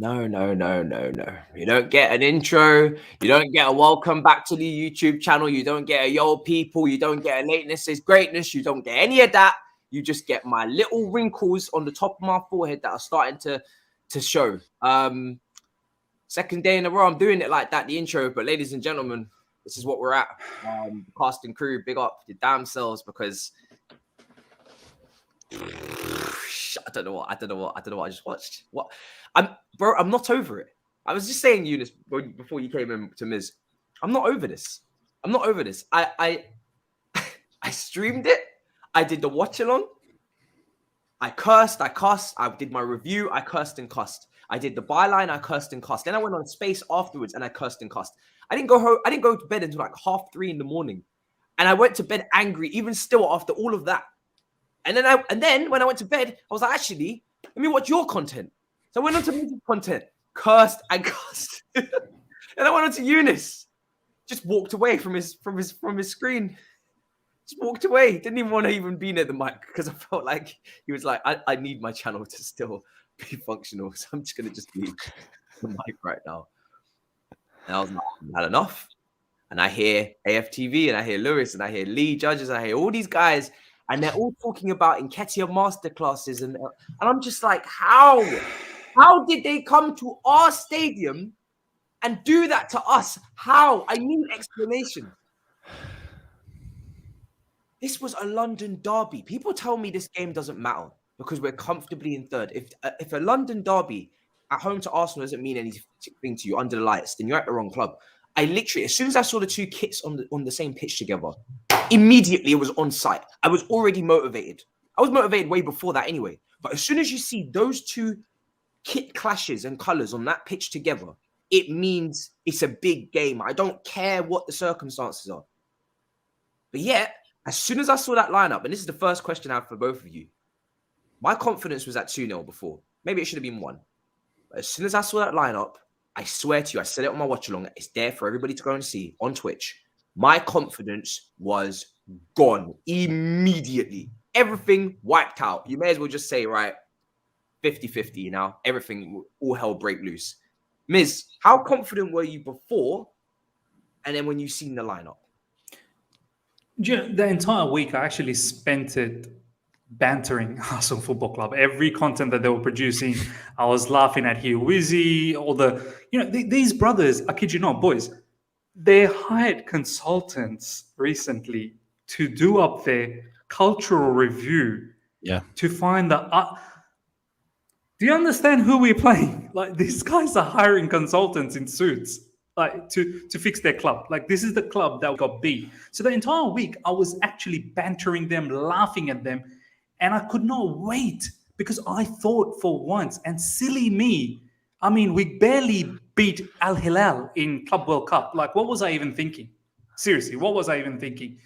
No. You don't get an intro. You don't get a welcome back to the YouTube channel. You don't get a yo people. You don't get a Lateness is greatness. You don't get any of that. You just get my little wrinkles on the top of my forehead that are starting to show. Second day in a row, I'm doing it like that, the intro. But ladies and gentlemen, this is what we're at. The cast and crew, big up your damn selves, because I don't know what I just watched. I'm not over it. I was just saying, Younes, before you came in to Miz, I'm not over this. I streamed it. I did the watch along. I cussed. I did my review. I cursed and cussed. I did the byline. I cursed and cussed. Then I went on space afterwards and I cursed and cussed. I didn't go home. I didn't go to bed until like 3:30 in the morning, and I went to bed angry, even still after all of that. And then when I went to bed, I was like, actually, let me watch your content. So I went on to music content, cursed and cussed. And I went on to Younes, just walked away from his screen. Just walked away. Didn't even want to even be near the mic because I felt like he was like, I need my channel to still be functional. So I'm just gonna just leave the mic right now. And I was like, I've had enough. And I hear AFTV and I hear Lewis and I hear Lee Judges and I hear all these guys. And they're all talking about Nketiah masterclasses. And I'm just like, how did they come to our stadium and do that to us? How? I need explanation. This was a London derby. People tell me this game doesn't matter because we're comfortably in third. If a London derby at home to Arsenal doesn't mean anything to you under the lights, then you're at the wrong club. I literally, as soon as I saw the two kits on the same pitch together, immediately it was on site. I was already motivated. I was motivated way before that anyway. But as soon as you see those two kit clashes and colours on that pitch together, it means it's a big game. I don't care what the circumstances are. But yet, as soon as I saw that lineup, and this is the first question I have for both of you, my confidence was at 2-0 before. Maybe it should have been 1. But as soon as I saw that lineup, I swear to you, I said it on my watch along. It's there for everybody to go and see on Twitch. My confidence was gone immediately. Everything wiped out. You may as well just say, right, 50-50, you know, everything, all hell break loose. Miz, how confident were you before and then when you seen the lineup? The entire week, I actually spent it bantering Arsenal Football Club. Every content that they were producing, I was laughing at Hugh Wizzy, all the, these brothers, I kid you not, boys, they hired consultants recently to do up their cultural review. Yeah. To find the... do you understand who we're playing? Like, these guys are hiring consultants in suits, like, to fix their club. Like, this is the club that got beat. So the entire week, I was actually bantering them, laughing at them, and I could not wait because I thought for once, and silly me, I mean, we barely beat Al Hilal in Club World Cup. Like, what was I even thinking? Seriously, what was I even thinking?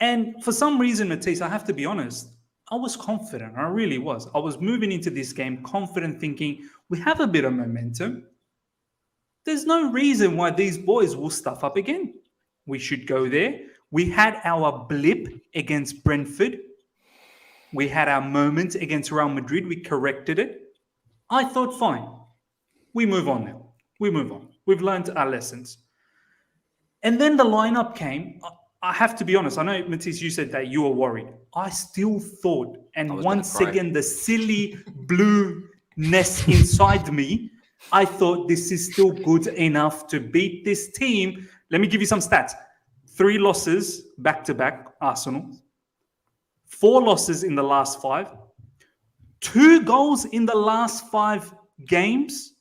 And for some reason, Matisse, I have to be honest, I was confident. I really was. I was moving into this game confident, thinking we have a bit of momentum. There's no reason why these boys will stuff up again. We should go there. We had our blip against Brentford. We had our moment against Real Madrid. We corrected it. I thought, fine. We move on now. We move on. We've learned our lessons. And then the lineup came. I have to be honest. I know, Matisse, you said that you were worried. I still thought, and once again, the silly blueness inside me, I thought this is still good enough to beat this team. Let me give you some stats. 3 losses back-to-back, Arsenal. 4 losses in the last 5. 2 goals in the last 5 games.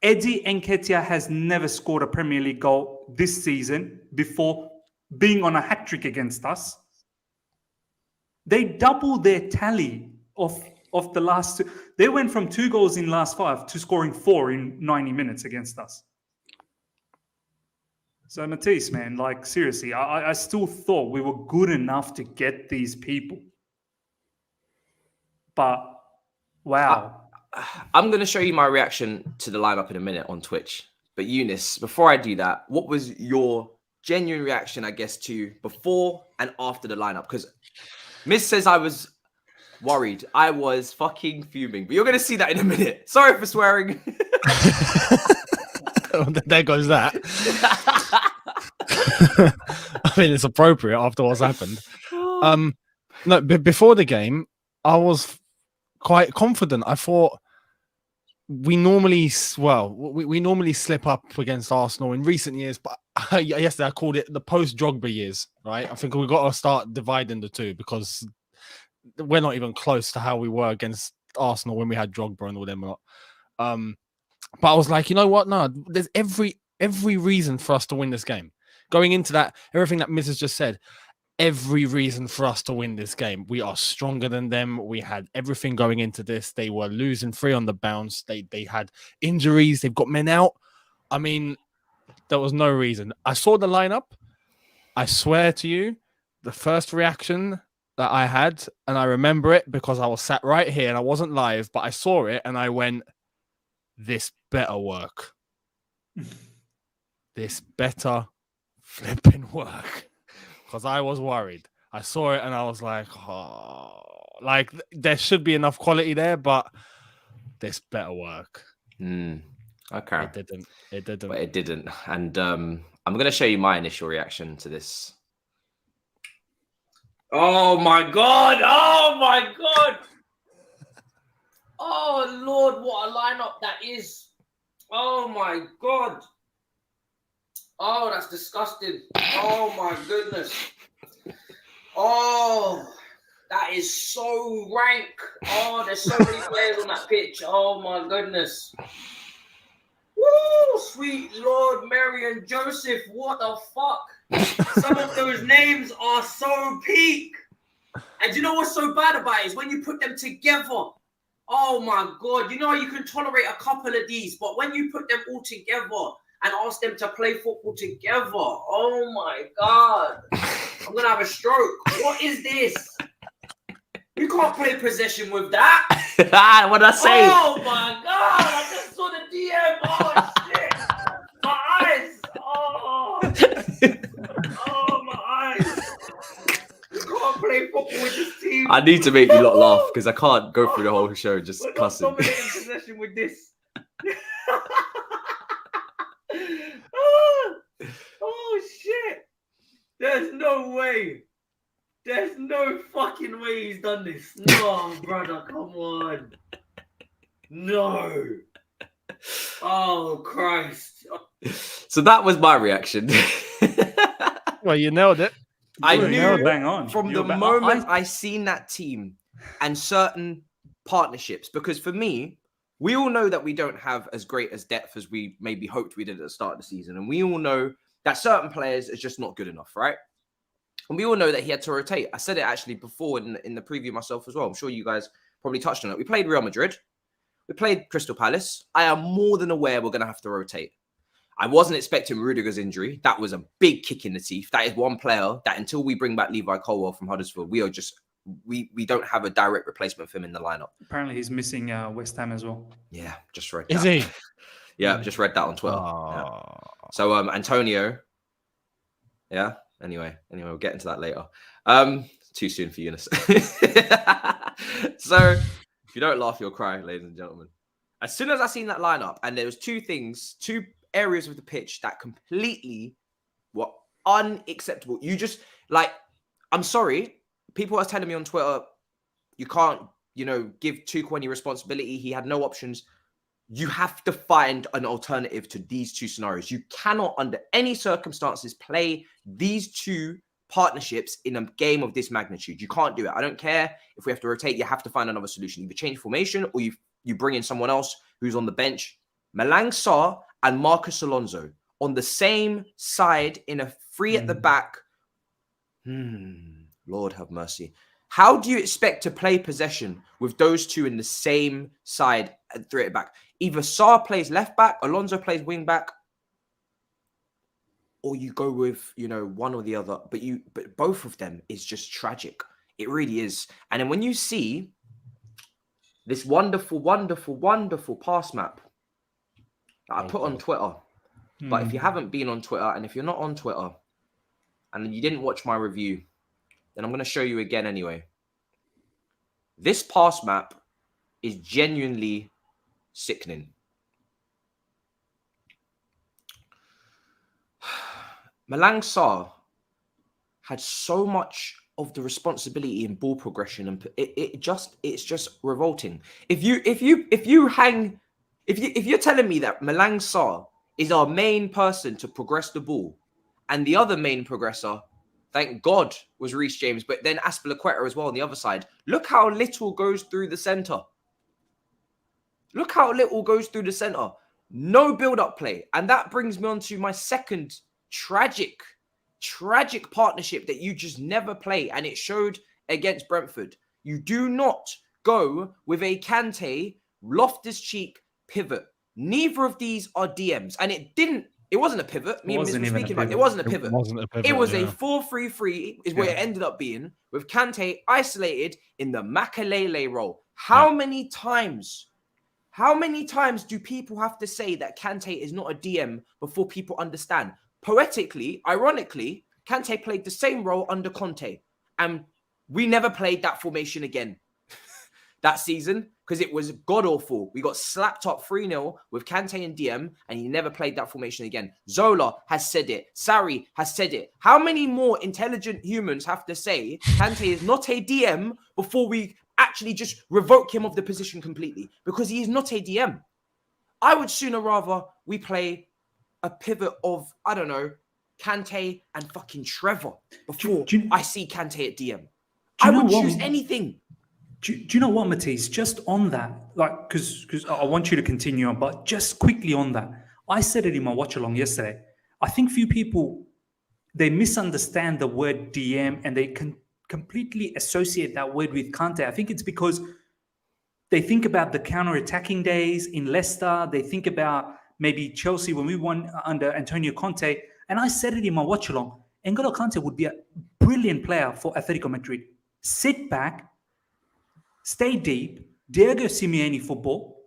Eddie Nketiah has never scored a Premier League goal this season before being on a hat-trick against us. They doubled their tally of the last 2. They went from 2 goals in last 5 to scoring 4 in 90 minutes against us. So Matisse, man, like, seriously, I still thought we were good enough to get these people. But, wow. I'm going to show you my reaction to the lineup in a minute on Twitch. But Younes, before I do that, what was your genuine reaction, I guess, to before and after the lineup? Because Miz says I was worried. I was fucking fuming. But you're going to see that in a minute. Sorry for swearing. There goes that. I mean, it's appropriate after what's happened. No, before the game, I was quite confident. I thought we normally slip up against Arsenal in recent years, but yesterday I called it the post-Drogba years, right? I think we've got to start dividing the two because we're not even close to how we were against Arsenal when we had Drogba and all them lot. But I was like, you know what? No, there's every reason for us to win this game. Going into that, everything that Mrs. just said, every reason for us to win this game. We are stronger than them. We had everything going into this. They were losing 3 on the bounce. They had injuries. They've got men out. I mean, there was no reason. I saw the lineup. I swear to you, the first reaction that I had, and I remember it because I was sat right here and I wasn't live, but I saw it and I went, this better work. This better flipping work. Because I was worried. I saw it and I was like, oh, like there should be enough quality there, but this better work. Okay. It didn't. But it didn't. And I'm going to show you my initial reaction to this. Oh my God. Oh my God. Oh Lord, what a lineup that is. Oh my God. Oh, that's disgusting. Oh my goodness. Oh, that is so rank. Oh, there's so many players on that pitch. Oh my goodness. Woo, sweet Lord Mary and Joseph. What the fuck? Some of those names are so peak. And you know what's so bad about it is when you put them together. Oh my God. You know, you can tolerate a couple of these, but when you put them all together and ask them to play football together, oh my God. I'm going to have a stroke. What is this? You can't play possession with that. What did I say? Oh my God. I just saw the DM. Oh shit. My eyes. Oh. Oh, my eyes. You can't play football with this team. I need to make you lot laugh because I can't go through the whole show just cussing. We're not dominating possession with this. Oh shit. There's no way. There's no fucking way he's done this. No, brother, come on. No. Oh, Christ. So that was my reaction. Well, you nailed it. I knew bang on. from the moment I seen that team and certain partnerships, because for me, we all know that we don't have as great as depth as we maybe hoped we did at the start of the season. And we all know that certain players are just not good enough, right? And we all know that he had to rotate. I said it actually before in the preview myself as well. I'm sure you guys probably touched on it. We played Real Madrid. We played Crystal Palace. I am more than aware we're going to have to rotate. I wasn't expecting Rudiger's injury. That was a big kick in the teeth. That is one player that until we bring back Levi Colwell from Huddersfield, we don't have a direct replacement for him in the lineup. Apparently he's missing West Ham as well. Yeah, just read that. Is he? Yeah, just read that on Twitter. Yeah. So So, yeah. Anyway, we'll get into that later. Too soon for Younes. So, if you don't laugh, you'll cry, ladies and gentlemen. As soon as I seen that lineup, and there was two areas of the pitch that completely were unacceptable. You just, like, I'm sorry, people are telling me on Twitter, you can't, give Tuchel any responsibility. He had no options. You have to find an alternative to these two scenarios. You cannot, under any circumstances, play these two partnerships in a game of this magnitude. You can't do it. I don't care if we have to rotate. You have to find another solution. Either change formation or you bring in someone else who's on the bench. Malang Sarr and Marcus Alonso on the same side in a three at the back. Lord have mercy. How do you expect to play possession with those two in the same side and three at the back? Either Sarr plays left back, Alonso plays wing back, or you go with, one or the other. But both of them is just tragic. It really is. And then when you see this wonderful, wonderful, wonderful pass map that I put on Twitter, but if you haven't been on Twitter and if you're not on Twitter and you didn't watch my review, then I'm going to show you again anyway. This pass map is genuinely sickening. Malang Sarr had so much of the responsibility in ball progression, and it's just revolting. If you're telling me that Malang Sarr is our main person to progress the ball, and the other main progressor, thank God, was Reece James, but then Aspilicueta as well on the other side. Look how little goes through the center. Look how little goes through the center. No build-up play. And that brings me on to my second tragic partnership that you just never play. And it showed against Brentford. You do not go with a Kante, Loftus-Cheek pivot. Neither of these are DMs. And it wasn't a pivot. Me and Miz were speaking about it. It wasn't a pivot. It was a 4-3-3 is what it ended up being, with Kante isolated in the Makalele role. How many times do people have to say that Kante is not a DM before people understand? Poetically, ironically, Kante played the same role under Conte, and we never played that formation again that season because it was god-awful. We got slapped up 3-0 with Kante and DM, and he never played that formation again. Zola has said it. Sarri has said it. How many more intelligent humans have to say Kante is not a DM before we actually just revoke him of the position completely? Because he is not a DM. I would sooner rather we play a pivot of, I don't know, Kante and fucking Trevor before I see Kante at DM. I would choose anything. Do you know what, Matisse? Just on that, like, because I want you to continue on, but just quickly on that, I said it in my watch along yesterday. I think few people, they misunderstand the word DM and they can completely associate that word with Kante. I think it's because they think about the counter-attacking days in Leicester. They think about maybe Chelsea when we won under Antonio Conte. And I said it in my watch-along. N'Golo Kante would be a brilliant player for Atletico Madrid. Sit back, stay deep, Diego Simeone football,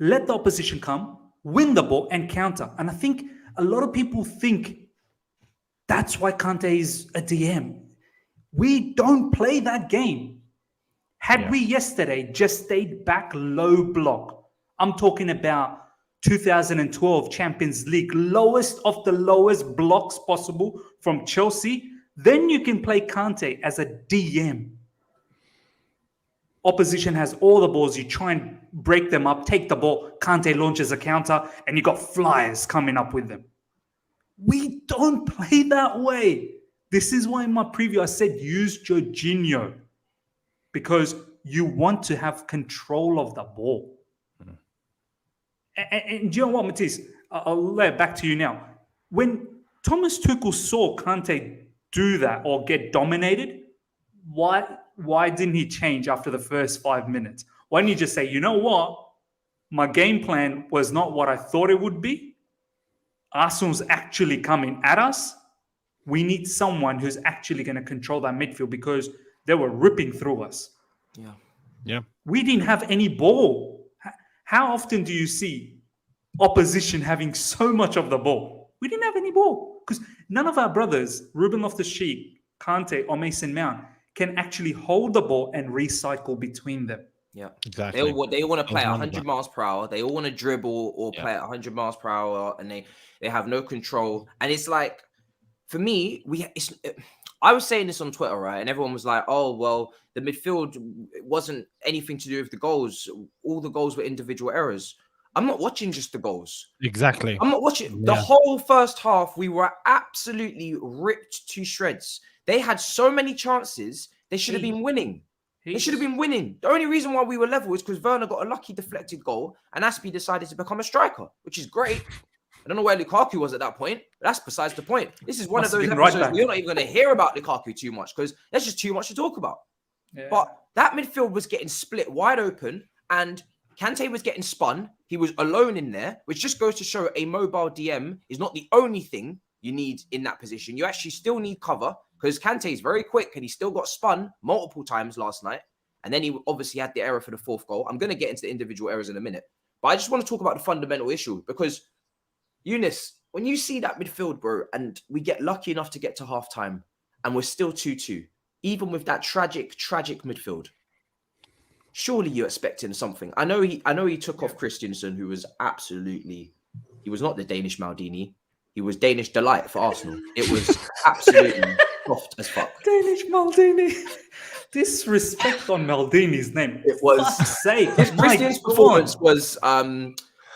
let the opposition come, win the ball, and counter. And I think a lot of people think that's why Kante is a DM. We don't play that game. Had we yesterday just stayed back low block, I'm talking about 2012 Champions League, lowest of the lowest blocks possible from Chelsea, then you can play Kante as a DM. Opposition has all the balls, you try and break them up, take the ball, Kante launches a counter, and you got flyers coming up with them. We don't play that way. This is why in my preview I said use Jorginho, because you want to have control of the ball. And do you know what, Matisse? I'll lay it back to you now. When Thomas Tuchel saw Kante do that or get dominated, why didn't he change after the first 5 minutes? Why didn't he just say, you know what? My game plan was not what I thought it would be. Arsenal's actually coming at us. We need someone who's actually going to control that midfield because they were ripping through us. Yeah. We didn't have any ball. How often do you see opposition having so much of the ball? We didn't have any ball because none of our brothers, Ruben Loftus-Cheek, Kante, or Mason Mount, can actually hold the ball and recycle between them. Yeah, exactly. They want to play at 100 miles per hour. They all want to dribble or play at 100 miles per hour, and they have no control. And it's like, for me, I was saying this on Twitter, right? And everyone was like, oh, well, the midfield wasn't anything to do with the goals. All the goals were individual errors. I'm not watching just the goals. Exactly. I'm not watching the whole first half. We were absolutely ripped to shreds. They had so many chances. They should have been winning. They should have been winning. The only reason why we were level is because Werner got a lucky deflected goal and Aspi decided to become a striker, which is great. I don't know where Lukaku was at that point, but that's besides the point. This is one of those episodes we're not even going to hear about Lukaku too much because there's just too much to talk about. Yeah. But that midfield was getting split wide open and Kante was getting spun. He was alone in there, which just goes to show a mobile DM is not the only thing you need in that position. You actually still need cover because Kante is very quick and he still got spun multiple times last night. And then he obviously had the error for the fourth goal. I'm going to get into the individual errors in a minute. But I just want to talk about the fundamental issue because Younes, when you see that midfield, bro, and we get lucky enough to get to halftime and we're still 2-2, even with that tragic midfield, surely you're expecting something. I know he took off Christensen, who was he was not the Danish Maldini. He was Danish delight for Arsenal. It was absolutely soft as fuck. Danish Maldini. Disrespect on Maldini's name. It was Fuck's sake. Christian's performance was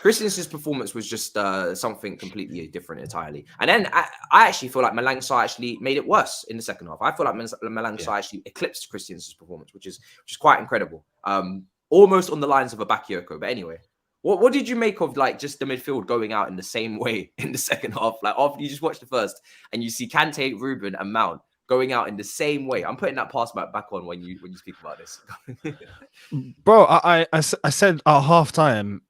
Christensen's performance was just something completely different entirely. And then I actually feel like Malang Sarr actually made it worse in the second half. I feel like Malang Sarr actually eclipsed Christensen's performance, which is quite incredible. Almost on the lines of a Bakayoko. But anyway, what did you make of like just the midfield going out in the same way in the second half? Like after you just watched the first and you see Kante, Ruben, and Mount going out in the same way. I'm putting that pass back on when you speak about this. Bro, I said at halftime,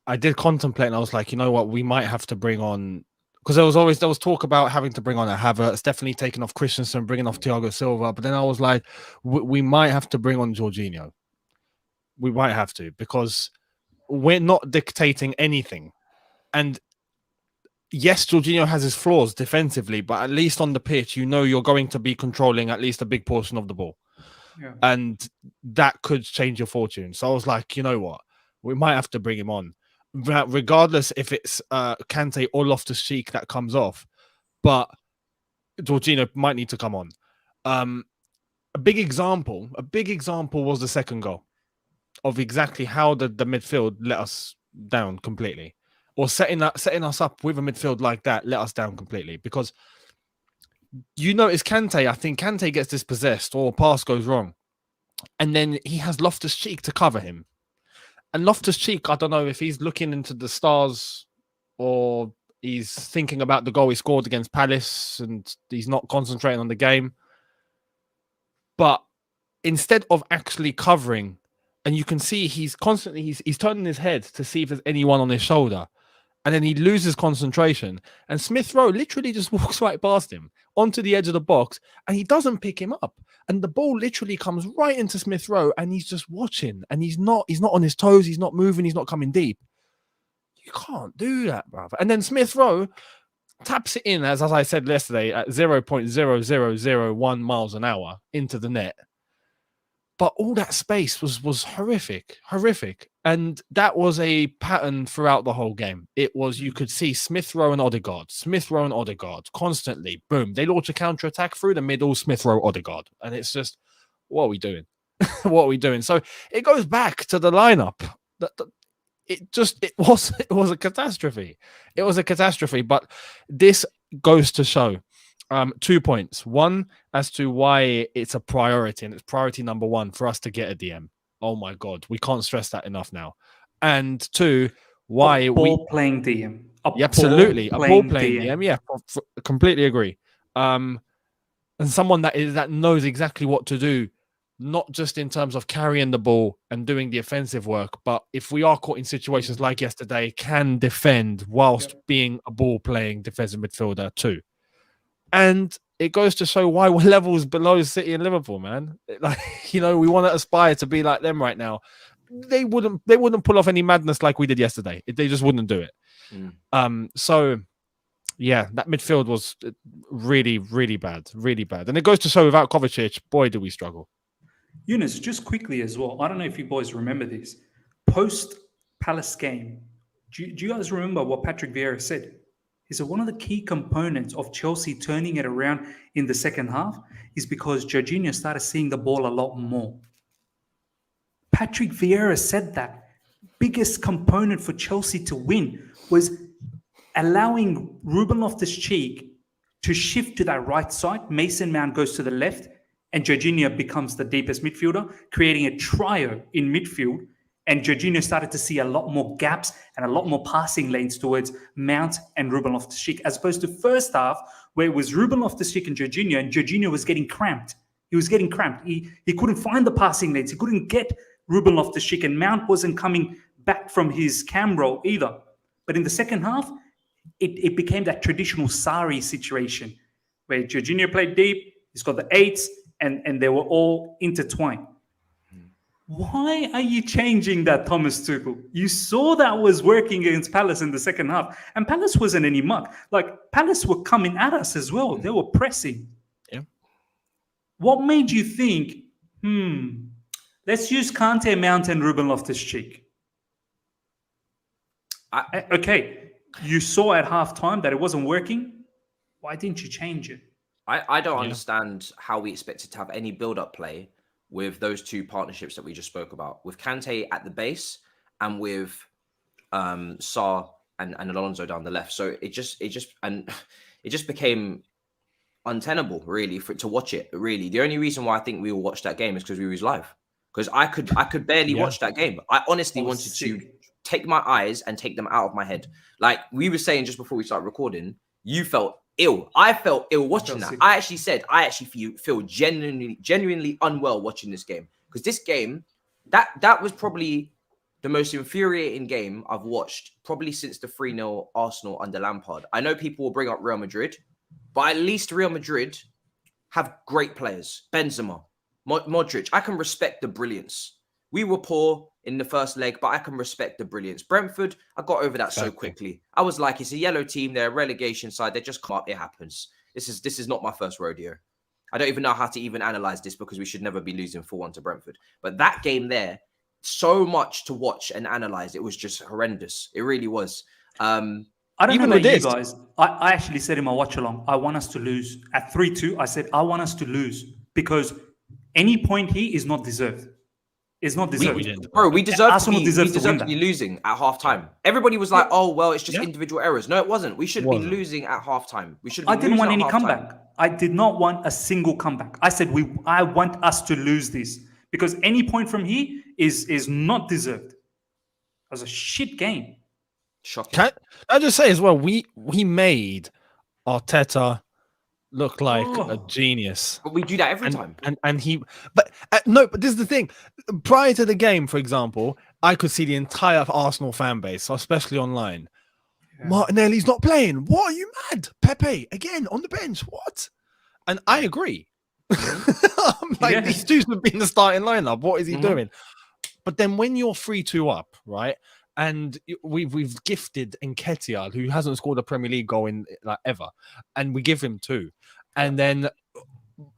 I did contemplate, and I was like, you know what, we might have to bring on, because there was talk about having to bring on a Havertz, definitely taking off Christensen, bringing off Thiago Silva, but then I was like, we might have to bring on Jorginho. We might have to, because we're not dictating anything. And yes, Jorginho has his flaws defensively, but at least on the pitch, you know you're going to be controlling at least a big portion of the ball. Yeah. And that could change your fortune. So I was like, you know what? We might have to bring him on. Regardless if it's Kante or Loftus-Cheek that comes off. But Jorginho might need to come on. A big example was the second goal of exactly how the midfield let us down completely. Or setting us up with a midfield like that let us down completely. Because you notice Kante, I think Kante gets dispossessed or a pass goes wrong. And then he has Loftus-Cheek to cover him. And Loftus-Cheek, I don't know if he's looking into the stars or he's thinking about the goal he scored against Palace and he's not concentrating on the game. But instead of actually covering, and you can see he's turning his head to see if there's anyone on his shoulder. And then he loses concentration. And Smith Rowe literally just walks right past him onto the edge of the box and he doesn't pick him up. And the ball literally comes right into Smith Rowe and he's just watching. And he's not on his toes. He's not moving. He's not coming deep. You can't do that, brother. And then Smith Rowe taps it in, as I said yesterday, at 0.0001 miles an hour into the net. But all that space was horrific. And that was a pattern throughout the whole game. It was, you could see Smith Rowe and Odegaard constantly. Boom. They launch a counter-attack through the middle, Smith Rowe, Odegaard. And it's just, what are we doing? What are we doing? So it goes back to the lineup. It was a catastrophe. It was a catastrophe. But this goes to show 2 points. One, as to why it's a priority, and it's priority number one for us to get a DM. Oh my God, we can't stress that enough now. And two, why a ball-playing DM. Absolutely, a ball-playing DM. Yeah, completely agree. And someone that knows exactly what to do, not just in terms of carrying the ball and doing the offensive work, but if we are caught in situations like yesterday, can defend whilst being a ball-playing defensive midfielder too. And it goes to show why we're levels below City and Liverpool, man. Like, you know, we want to aspire to be like them right now. They wouldn't pull off any madness like we did yesterday. They just wouldn't do it. So yeah, that midfield was really, really bad. Really bad. And it goes to show without Kovacic, boy, do we struggle. Younes, just quickly as well. I don't know if you boys remember this. Post-Palace game, do you guys remember what Patrick Vieira said? He said one of the key components of Chelsea turning it around in the second half is because Jorginho started seeing the ball a lot more. Patrick Vieira said that biggest component for Chelsea to win was allowing Ruben Loftus-Cheek to shift to that right side. Mason Mount goes to the left and Jorginho becomes the deepest midfielder, creating a trio in midfield. And Jorginho started to see a lot more gaps and a lot more passing lanes towards Mount and Ruben Loftus-Cheek, as opposed to first half, where it was Ruben Loftus-Cheek and Jorginho was getting cramped. He was getting cramped. He couldn't find the passing lanes. He couldn't get Ruben Loftus-Cheek, and Mount wasn't coming back from his cam roll either. But in the second half, it became that traditional Sarri situation, where Jorginho played deep, he's got the eights, and they were all intertwined. Why are you changing that, Thomas Tuchel? You saw that was working against Palace in the second half. And Palace wasn't any muck. Like, Palace were coming at us as well. They were pressing. Yeah. What made you think, Let's use Kante, Mount, and Ruben Loftus-Cheek. Okay, you saw at halftime that it wasn't working. Why didn't you change it? I don't understand how we expected to have any build-up play with those two partnerships that we just spoke about, with Kante at the base and with Sarr and Alonso down the left. So it just became untenable, really, to watch it. Really, the only reason why I think we all watched that game is because we was live. Because I could barely watch that game. I honestly wanted to take my eyes and take them out of my head. Like we were saying just before we started recording, you felt ill. I felt ill watching that. I actually feel genuinely unwell watching this game, because this game, that was probably the most infuriating game I've watched probably since the 3-0 Arsenal under Lampard. I know people will bring up Real Madrid, but at least Real Madrid have great players. Benzema, Modric. I can respect the brilliance. We were poor in the first leg, but I can respect the brilliance. Brentford, I got over that so quickly. I was like, it's a yellow team. They're a relegation side. They just come up. It happens. This is not my first rodeo. I don't even know how to even analyze this, because we should never be losing 4-1 to Brentford. But that game there, so much to watch and analyze. It was just horrendous. It really was. I don't know about you guys. I actually said in my watch along, I want us to lose. At 3-2, I said, I want us to lose, because any point here is not deserved. It's not deserved. We deserve to be losing at halftime. Everybody was like, "Oh well, it's just individual errors." No, it wasn't. We should be losing at halftime. We should. I didn't want any comeback. I did not want a single comeback. I said I want us to lose this, because any point from here is not deserved. It was a shit game. Shocking. Can I just say as well, we made Arteta look like a genius. But we do that every time. But this is the thing. Prior to the game, for example, I could see the entire Arsenal fan base, especially online. Yeah. Martinelli's not playing. What, are you mad? Pepe again on the bench. What? And I agree. I'm like, these two have been the starting lineup. What is he doing? But then when you're 3-2 up, right? And we've gifted Nketiah, who hasn't scored a Premier League goal in like ever, and we give him 2, and then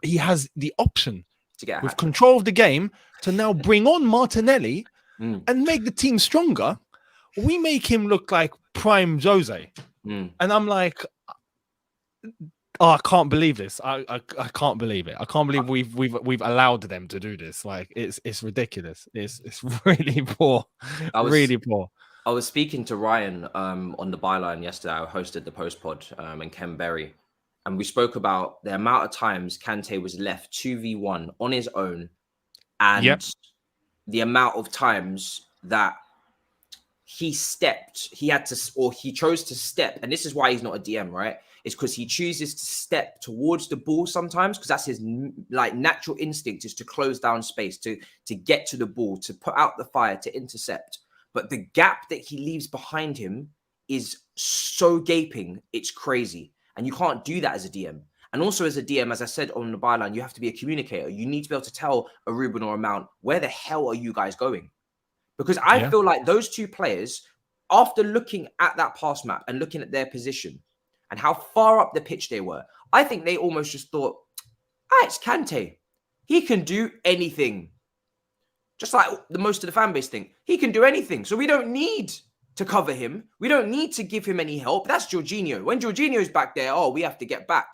he has the option to get with control of the game to now bring on Martinelli and make the team stronger. We make him look like prime Jose, and I'm like, oh, I can't believe this. I can't believe it. I can't believe we've allowed them to do this. Like it's ridiculous. It's really poor. Really poor. I was speaking to Ryan on the byline yesterday. I hosted the post pod and Ken Berry, and we spoke about the amount of times Kante was left 2v1 on his own, and the amount of times that he chose to step, and this is why he's not a DM, right? It's because he chooses to step towards the ball sometimes, because that's his natural instinct, is to close down space, to get to the ball, to put out the fire, to intercept. But the gap that he leaves behind him is so gaping, it's crazy. And you can't do that as a DM. And also as a DM, as I said on the byline, you have to be a communicator. You need to be able to tell a Ruben or a Mount, where the hell are you guys going? Because I feel like those two players, after looking at that pass map and looking at their position, and how far up the pitch they were, I think they almost just thought, it's Kante. He can do anything. Just like most of the fan base think. He can do anything. So we don't need to cover him. We don't need to give him any help. That's Jorginho. When Jorginho's back there, we have to get back.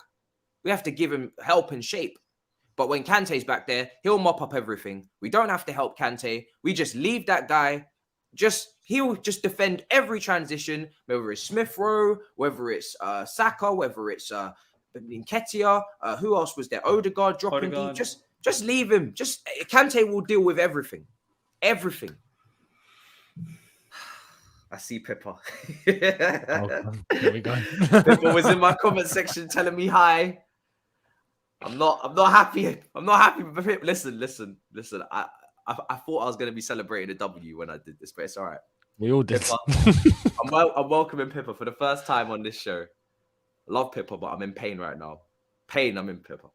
We have to give him help and shape. But when Kante's back there, he'll mop up everything. We don't have to help Kante. We just leave that guy. He'll just defend every transition, whether it's Smith Rowe, whether it's Saka, whether it's Nketiah, who else was there? Odegaard dropping deep. Just leave him. Kante will deal with everything. Everything. I see Pippa. Here we go. Pippa was in my comment section telling me hi. I'm not happy. I'm not happy with Pippa. Listen. I thought I was going to be celebrating a W when I did this, but it's all right. We all did. I'm welcoming Pippa for the first time on this show. I love Pippa, but I'm in pain right now. I'm in Pippa.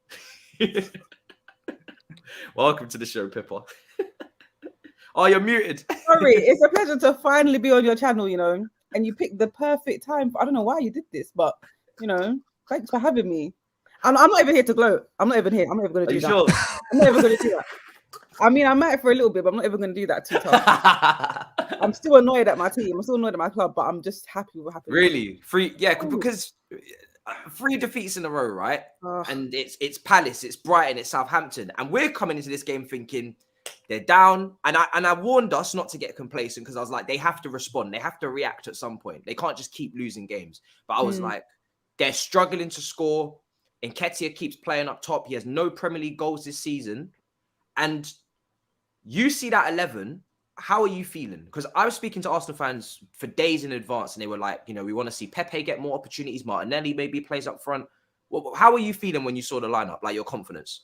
Welcome to the show, Pippa. Oh, you're muted. Sorry, it's a pleasure to finally be on your channel, and you picked the perfect time. I don't know why you did this, but, thanks for having me. I'm not even here to gloat. I'm not even going to do that. Sure? I'm not even going to do that. I mean, I might for a little bit, but I'm not ever going to do that too tough. I'm still annoyed at my team. I'm still annoyed at my club, but I'm just happy with what happened. Really? Because 3 defeats in a row, right? And it's Palace, it's Brighton, it's Southampton, and we're coming into this game thinking they're down. And I warned us not to get complacent because I was like, they have to respond, they have to react at some point. They can't just keep losing games. But I was like, they're struggling to score. Nketiah keeps playing up top. He has no Premier League goals this season, and you see that 11. How are you feeling? Because I was speaking to Arsenal fans for days in advance, and they were like, we want to see Pepe get more opportunities. Martinelli maybe plays up front. Well, how are you feeling when you saw the lineup? Like your confidence?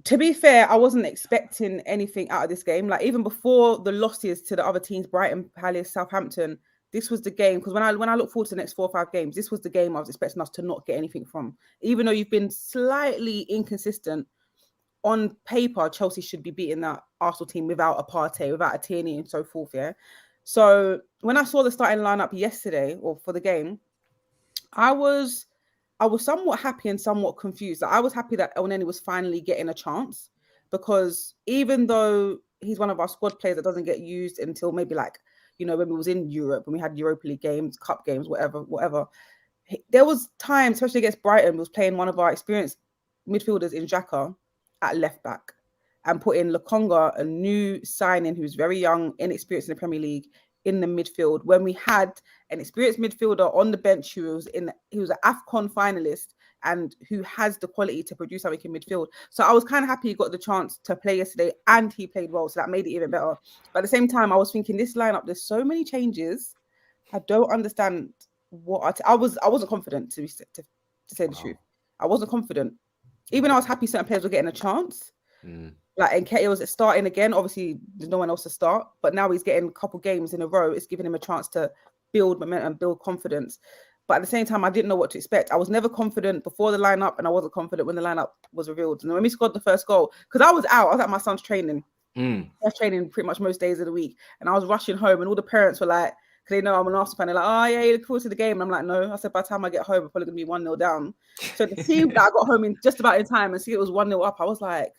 To be fair, I wasn't expecting anything out of this game. Like even before the losses to the other teams, Brighton, Palace, Southampton, this was the game. Because when I look forward to the next 4 or 5 games, this was the game I was expecting us to not get anything from. Even though you've been slightly inconsistent, on paper, Chelsea should be beating that Arsenal team without a Partey, without a Tierney and so forth, yeah? So when I saw the starting lineup yesterday, or for the game, I was somewhat happy and somewhat confused. I was happy that Elneny was finally getting a chance, because even though he's one of our squad players that doesn't get used until maybe when we was in Europe, when we had Europa League games, cup games, whatever. There was time, especially against Brighton, was playing one of our experienced midfielders in Xhaka at left back and put in Lokonga, a new signing who's very young, inexperienced in the Premier League, in the midfield, when we had an experienced midfielder on the bench who was an AFCON finalist and who has the quality to produce something in midfield. So I was kind of happy he got the chance to play yesterday, and he played well, so that made it even better. But at the same time, I was thinking, this lineup, there's so many changes. I don't understand what I wasn't confident, to say the truth. I wasn't confident. Even though I was happy certain players were getting a chance. Like Nketiah was starting again. Obviously, there's no one else to start, but now he's getting a couple games in a row. It's giving him a chance to build momentum, build confidence. But at the same time, I didn't know what to expect. I was never confident before the lineup, and I wasn't confident when the lineup was revealed. And when we scored the first goal, because I was at my son's training. I was training pretty much most days of the week, and I was rushing home, and all the parents were like, because they know I'm an Arsenal fan, they're like, oh yeah, you look forward to the game. And I'm like, no. I said, by the time I get home, we're probably going to be 1-0 down. So to see that I got home in just about in time and see it was 1-0 up, I was like,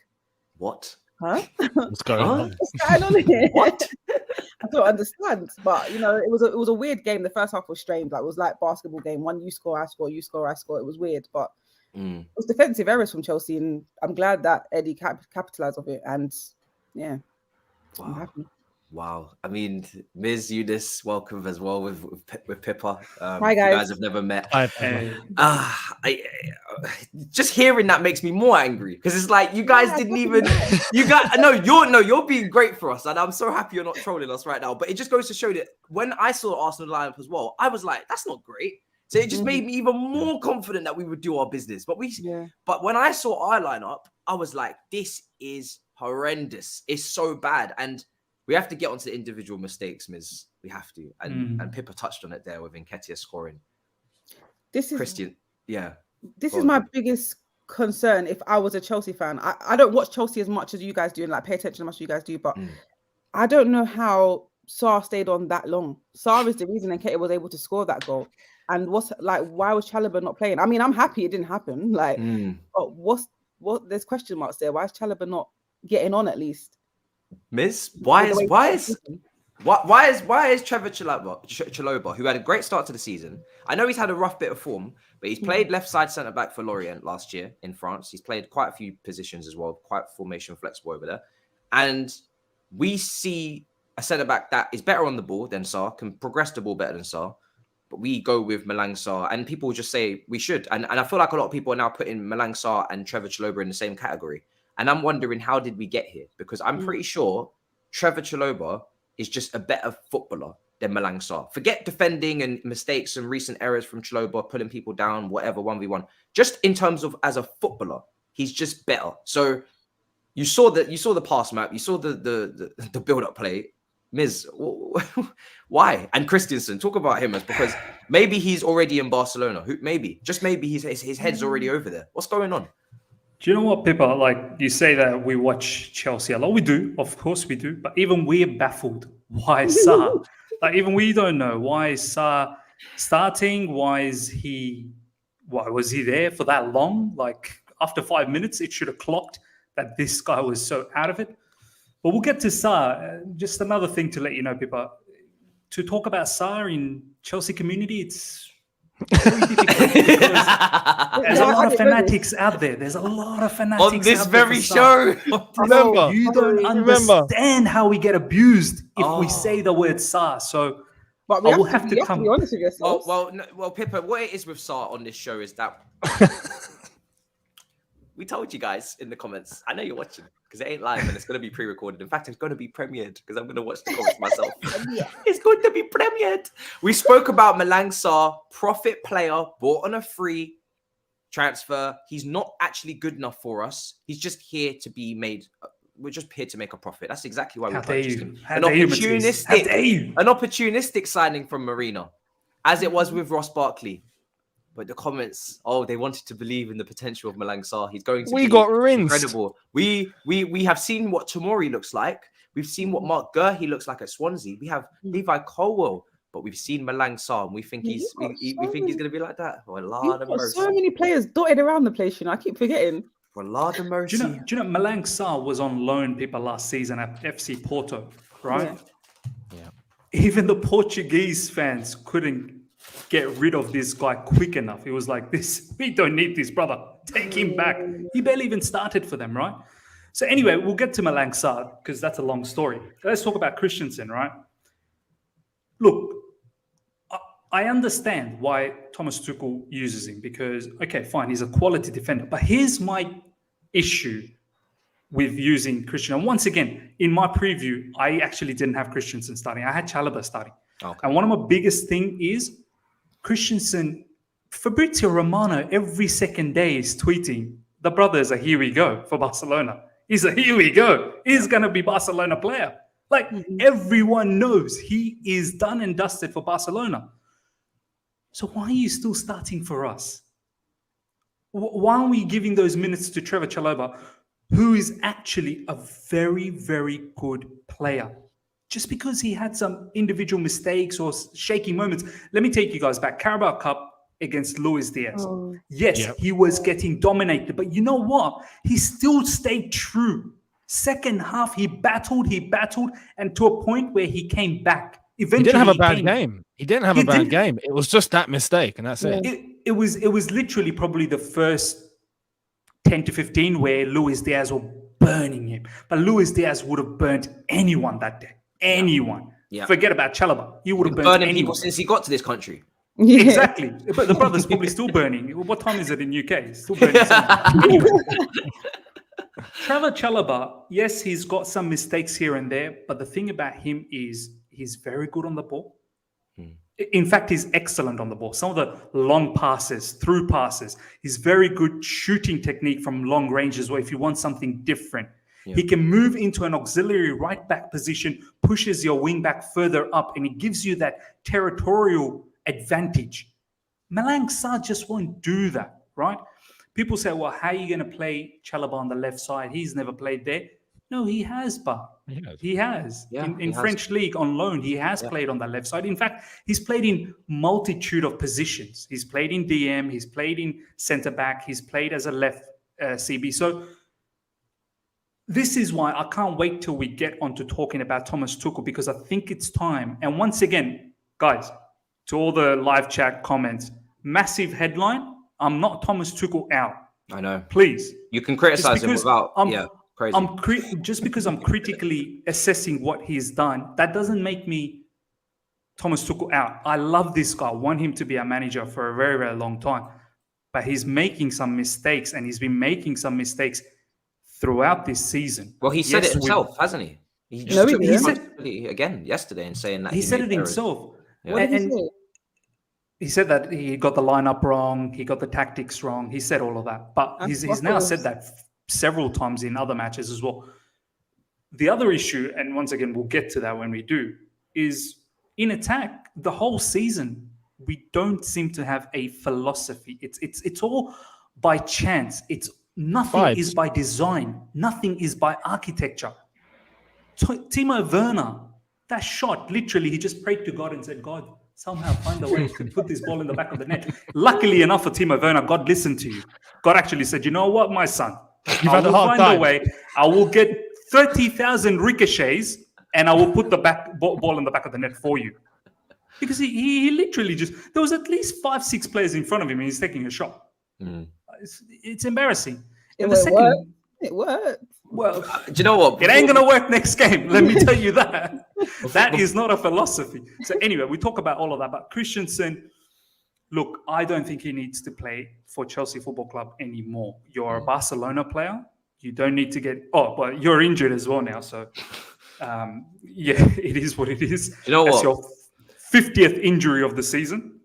what? Huh? What's going on? What's going on here? What? I don't understand. But, it was a weird game. The first half was strange. Like, it was like basketball game. One, you score, I score, you score, I score. It was weird. But it was defensive errors from Chelsea. And I'm glad that Eddie capitalized of it. And, yeah, I'm happy. Wow. I mean, Ms. Younes, welcome as well with Pippa. Hi, guys. You guys have never met. Hey. Just hearing that makes me more angry, because it's like you guys didn't even. You're being great for us, and I'm so happy you're not trolling us right now. But it just goes to show that when I saw Arsenal lineup as well, I was like, that's not great. So it just made me even more confident that we would do our business. But but when I saw our lineup, I was like, this is horrendous. It's so bad. And we have to get onto the individual mistakes, Ms. We have to. And Pippa touched on it there with Nketiah scoring. This is my biggest concern if I was a Chelsea fan. I don't watch Chelsea as much as you guys do and pay attention as much as you guys do, but I don't know how Sarr stayed on that long. Sarr is the reason Nketiah was able to score that goal. And why was Chalobah not playing? I mean, I'm happy it didn't happen. But there's question marks there. Why is Chalobah not getting on at least? Miss, why is Trevor Chalobah, who had a great start to the season? I know he's had a rough bit of form, but he's played left side centre back for Lorient last year in France. He's played quite a few positions as well, quite formation flexible over there. And we see a centre back that is better on the ball than Sarr, can progress the ball better than Sarr. But we go with Malang Sarr, and people just say we should. And I feel like a lot of people are now putting Malang Sarr and Trevor Chalobah in the same category. And I'm wondering, how did we get here? Because I'm pretty sure Trevor Chalobah is just a better footballer than Malang Sarr. Forget defending and mistakes and recent errors from Chalobah, pulling people down, whatever, 1v1. Just in terms of as a footballer, he's just better. So you saw the pass map, you saw the build-up play. Ms, why? And Christensen, talk about him, because maybe he's already in Barcelona. Maybe his head's already over there. What's going on? Do you know what, Pippa? Like, you say that we watch Chelsea a lot. We do, of course we do. But even we're baffled. Why Sarr? Even we don't know. Why is Sarr starting? Why was he there for that long? After 5 minutes, it should have clocked that this guy was so out of it. But we'll get to Sarr. Just another thing to let you know, Pippa. To talk about Sarr in Chelsea community, it's very difficult because there's a lot of fanatics out there. There's a lot of fanatics On this out there very for show. Sarr. Remember, You don't understand how we get abused if we say the word Sarr. So But I will have to you come. be honest with yourself. Well, Pippa, what it is with Sarr on this show is that we told you guys in the comments. I know you're watching because it ain't live and it's going to be pre-recorded. In fact, it's going to be premiered because I'm going to watch the comments myself. It's going to be premiered. We spoke about Malang Sarr, profit player, bought on a free transfer. He's not actually good enough for us. He's just here to be made. We're just here to make a profit. That's exactly why we purchased him. An opportunistic signing from Marina, as it was with Ross Barkley. But the comments, they wanted to believe in the potential of Malang Sarr. He's going to be got rinsed. incredible. We have seen what Tomori looks like. We've seen what Mark Gurhey looks like at Swansea. We have Levi Colwell, but we've seen Malang Sarr, and we think he's going to be like that. For a lot of mercy. So many players dotted around the place. I keep forgetting. For a lot of mercy. Do you know Malang Sarr was on loan, people, last season at FC Porto, right? Yeah. Even the Portuguese fans couldn't get rid of this guy quick enough. It was like, we don't need this, brother. Take him back. He barely even started for them, right? So anyway, we'll get to Malang Sarr because that's a long story. Let's talk about Christensen, right? Look, I understand why Thomas Tuchel uses him because, okay, fine, he's a quality defender. But here's my issue with using Christian. And once again, in my preview, I actually didn't have Christensen starting. I had Chalobah starting. Okay. And one of my biggest thing is Christensen, Fabrizio Romano, every second day is tweeting, the brother is a here we go for Barcelona. He's a here we go. He's going to be Barcelona player. Like everyone knows he is done and dusted for Barcelona. So why are you still starting for us? Why are we giving those minutes to Trevor Chalobah, who is actually a very, very good player? Just because he had some individual mistakes or shaky moments. Let me take you guys back. Carabao Cup against Luis Diaz. He was getting dominated. But you know what? He still stayed true. Second half, he battled, and to a point where he came back. Eventually, he didn't have a bad game. He didn't have a bad game. It was just that mistake, and that's it. It was literally probably the first 10 to 15 where Luis Diaz were burning him. But Luis Diaz would have burnt anyone that day. Anyone. Yeah. Forget about Chalobah. He would have burned anyone. People since he got to this country. Yeah. Exactly. But the brother's probably still burning. What time is it in UK? It's still burning. Anyway. Trevor Chalobah, yes, he's got some mistakes here and there, but the thing about him is he's very good on the ball. In fact, he's excellent on the ball. Some of the long passes, through passes, he's very good shooting technique from long range as well. If you want something different, he can move into an auxiliary right back position, pushes your wing back further up, and it gives you that territorial advantage. Malang Sarr just won't do that, right? People say, well, how are you going to play Chalobah on the left side? He's never played there. No, he has, but he has. Yeah, in French league on loan, he has played on the left side. In fact, he's played in multitude of positions. He's played in DM, he's played in centre back, he's played as a left CB. So this is why I can't wait till we get on to talking about Thomas Tuchel, because I think it's time. And once again, guys, to all the live chat comments, massive headline, I'm not Thomas Tuchel out. I know. Please. You can criticize him without... crazy. Just because I'm critically assessing what he's done, that doesn't make me Thomas Tuchel out. I love this guy. I want him to be a manager for a very, very long time. But he's making some mistakes, and he's been making some mistakes throughout this season. Well, he said it himself, hasn't he? He said it again yesterday and saying that he said it himself. Yeah. What did he say? He said that he got the lineup wrong, he got the tactics wrong. He said all of that. But he's now said that several times in other matches as well. The other issue, and once again, we'll get to that when we do, is in attack, the whole season, we don't seem to have a philosophy. It's all by chance. Nothing is by design. Nothing is by architecture. Timo Werner, that shot, literally, he just prayed to God and said, God, somehow find a way to put this ball in the back of the net. Luckily enough for Timo Werner, God listened to you. God actually said, you know what, my son, You've I had a will hard find a time. way. I will get 30,000 ricochets, and I will put the ball in the back of the net for you. Because he literally just, there was at least 5-6 players in front of him, and he's taking a shot. It's embarrassing. And the second, it worked. well, Do you know what? it ain't gonna work next game. Let me tell you that. That is not a philosophy. So anyway, we talk about all of that. But Christensen, look, I don't think he needs to play for Chelsea Football Club anymore. You're a Barcelona player. You don't need to get. Oh, but you're injured as well now. So yeah, it is what it is. You know That's what? your 50th injury of the season.